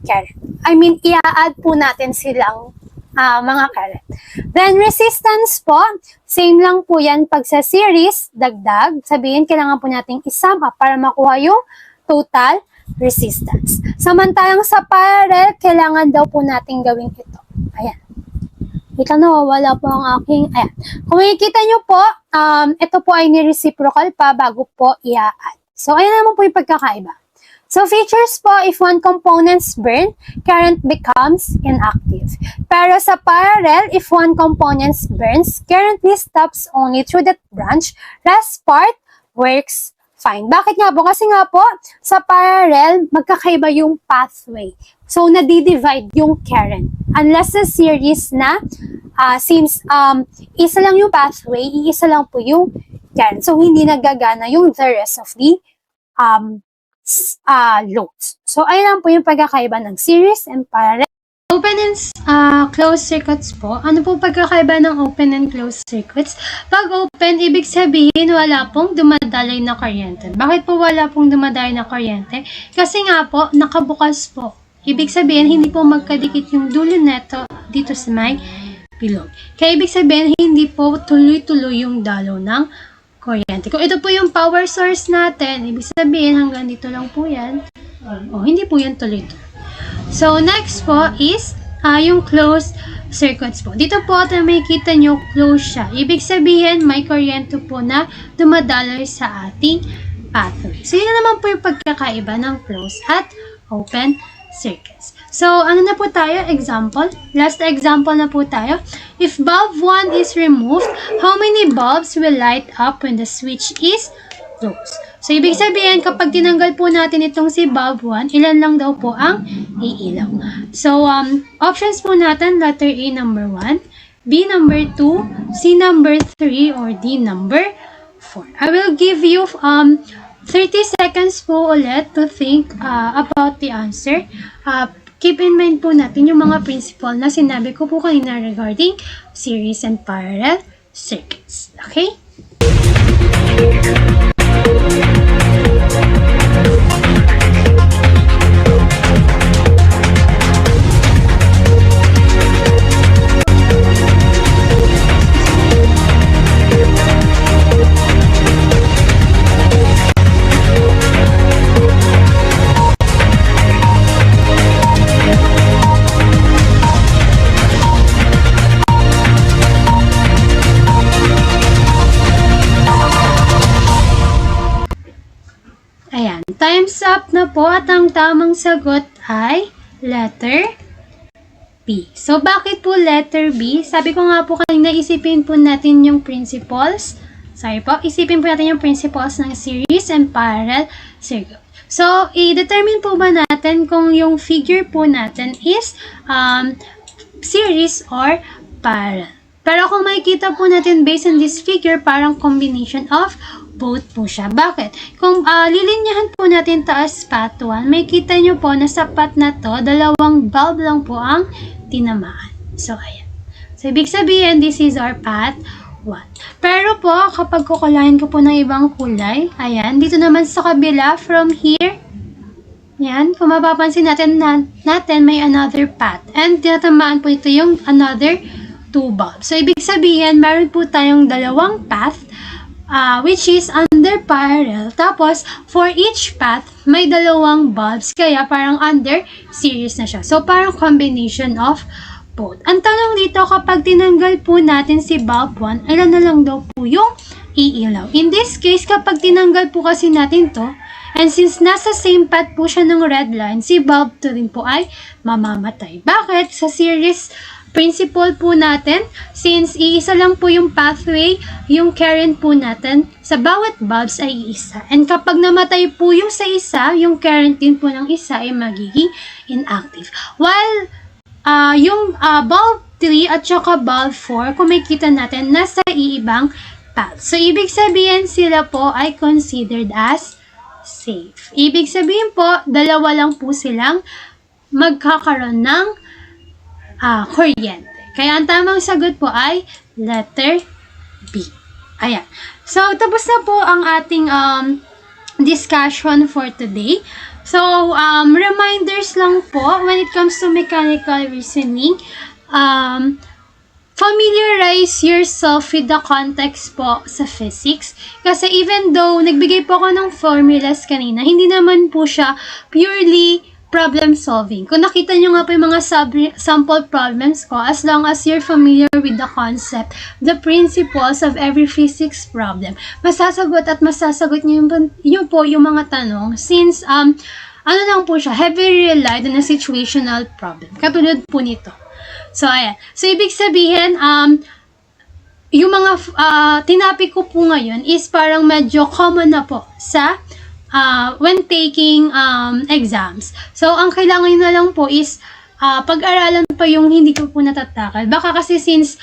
current. I mean, i-add po natin silang mga current. Then, resistance po, same lang po yan pag sa series, dagdag. Sabihin, kailangan po natin isum up para makuha yung total resistance. Samantalang sa parallel, kailangan daw po natin gawin ito. Ayan. Ika na, wala po ang aking, ayan. Kung makikita nyo po, ito po ay ni-reciprocal pa bago po i-add. So, ayan naman po yung pagkakaiba. So, features po, if one components burn, current becomes inactive. Pero sa parallel, if one components burns, currently stops only through that branch, rest part works fine. Bakit nga po? Kasi nga po, sa parallel, magkakaiba yung pathway. So, nadi-divide yung current. Unless sa series na, since isa lang yung pathway, isa lang po yung current. So, hindi nagagana yung the rest of the loads. So, ayun lang po yung pagkakaiba ng series and parallel. Open and closed circuits po. Ano po pagkakaiba ng open and closed circuits? Pag open, ibig sabihin wala pong dumadaloy na kuryente. Bakit po wala pong dumadaloy na kuryente? Kasi nga po, nakabukas po. Ibig sabihin, hindi po magkadikit yung dulo neto dito sa may bilog. Kaya ibig sabihin, hindi po tuloy-tuloy yung dalaw ng kuryente. Kung ito po yung power source natin, ibig sabihin hanggang dito lang po yan. Hindi po yan tuloy-tuloy. So, next po is yung closed circuits po. Dito po, makikita nyo, closed siya. Ibig sabihin, may kuryente po na dumadaloy sa ating pathway. So, yun naman po yung pagkakaiba ng closed at open circuits. So, ano na po tayo? Example. Last example na po tayo. If bulb 1 is removed, how many bulbs will light up when the switch is closed? So, ibig sabihin, kapag tinanggal po natin itong si bulb 1, ilan lang daw po ang iilaw. So, options po natin, letter A, number 1, B, number 2, C, number 3, or D, number 4. I will give you 30 seconds po ulit to think about the answer. Keep in mind po natin yung mga principle na sinabi ko po kanina regarding series and parallel circuits. Okay? Time's up na po at ang tamang sagot ay letter B. So, bakit po letter B? Sabi ko nga po kanina, isipin po natin yung principles. Isipin po natin yung principles ng series and parallel circle. So, i-determine po ba natin kung yung figure po natin is series or parallel. Pero kung makikita po natin based on this figure, parang combination of both po siya. Bakit? Kung lilinyahan po natin taas path 1, may kita nyo po na sa path na to, dalawang bulb lang po ang tinamaan. So, ayan. So, ibig sabihin, this is our path 1. Pero po, kapag kukulahin ko po ng ibang kulay, ayan, dito naman sa kabila, from here, yan, kung mapapansin natin, may another path. And tinatamaan po ito yung another 2 bulbs. So, ibig sabihin, meron po tayong dalawang path, which is under parallel. Tapos, for each path, may dalawang bulbs. Kaya, parang under series na siya. So, parang combination of both. Ang tanong dito, kapag tinanggal po natin si bulb 1, ilan na lang daw po yung iilaw? In this case, kapag tinanggal po kasi natin to, and since nasa same path po siya ng red line, si bulb 2 rin po ay mamamatay. Bakit? Sa series principle po natin, since iisa lang po yung pathway, yung current po natin, sa bawat bulbs ay iisa. And kapag namatay po yung sa isa, yung current din po ng isa ay magiging inactive. While yung bulb 3 at saka bulb 4, kung makikita natin, nasa iibang path. So, ibig sabihin sila po ay considered as safe. Ibig sabihin po, dalawa lang po silang magkakaroon ng kuryente. Kaya ang tamang sagot po ay letter B. Ayan. So, tapos na po ang ating discussion for today. So, reminders lang po when it comes to mechanical reasoning. Familiarize yourself with the context po sa physics. Kasi even though nagbigay po ako ng formulas kanina, hindi naman po siya purely problem solving. Kung nakita nyo nga po yung mga sample problems ko, as long as you're familiar with the concept, the principles of every physics problem, masasagot nyo yun po yung mga tanong since, ano lang po siya, heavily relied on a situational problem. Katulad po nito. So, ayan. So, ibig sabihin, yung mga tinapik ko po ngayon is parang medyo common na po sa when taking exams. So, ang kailangan nyo na lang po is pag-aralan pa yung hindi ko po natatakal. Baka kasi since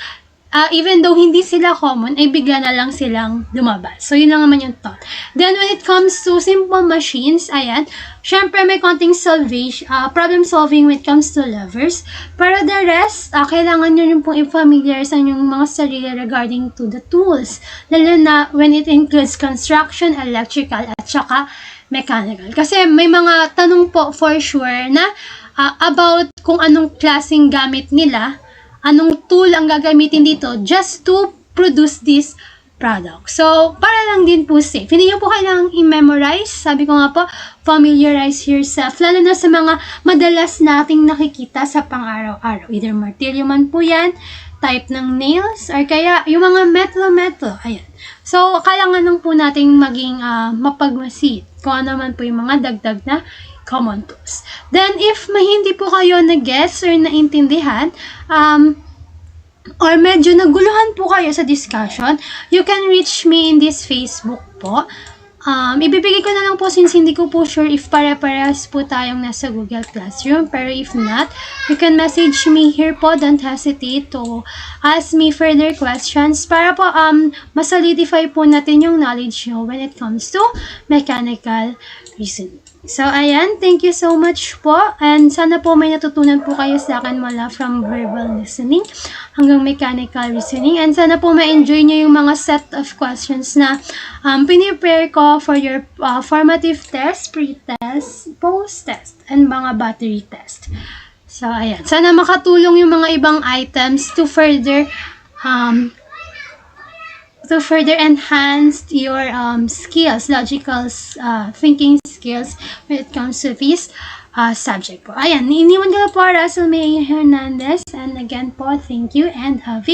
even though hindi sila common, ay bigla na lang silang lumabas. So, yun lang naman yung thought. Then, when it comes to simple machines, ayan, syempre may konting problem solving when it comes to levers. Pero the rest, kailangan nyo rin pong i-familiar sa yung mga sarili regarding to the tools. Lalo na when it includes construction, electrical, at saka mechanical. Kasi may mga tanong po for sure na about kung anong klaseng gamit nila, anong tool ang gagamitin dito just to produce this product. So, para lang din po safe. Hindi nyo po kailangang i-memorize. Sabi ko nga po, familiarize yourself. Lalo na sa mga madalas nating nakikita sa pang-araw-araw. Either martilyo man po yan, type ng nails, or kaya yung mga metal. Ayan. So, kailangan lang po nating maging mapagmasid kung ano man po yung mga dagdag na common tools. Then, if may hindi po kayo na-guess or naintindihan, or medyo naguluhan po kayo sa discussion, you can reach me in this Facebook po. Ibibigay ko na lang po since hindi ko po sure if pare-parehas po tayong nasa Google Classroom. Pero if not, you can message me here po. Don't hesitate to ask me further questions para po masolidify po natin yung knowledge nyo when it comes to mechanical reasoning. So, ayan. Thank you so much po. And sana po may natutunan po kayo sa akin mula from verbal listening hanggang mechanical reasoning. And sana po ma-enjoy nyo yung mga set of questions na pinipare ko for your formative test, pre-test, post-test, and mga battery test. So, ayan. Sana makatulong yung mga ibang items to further enhance your skills, logical thinking skills when it comes to this subject po. Ayan, iniwan ko po Russell May Hernandez. And again po, thank you and have a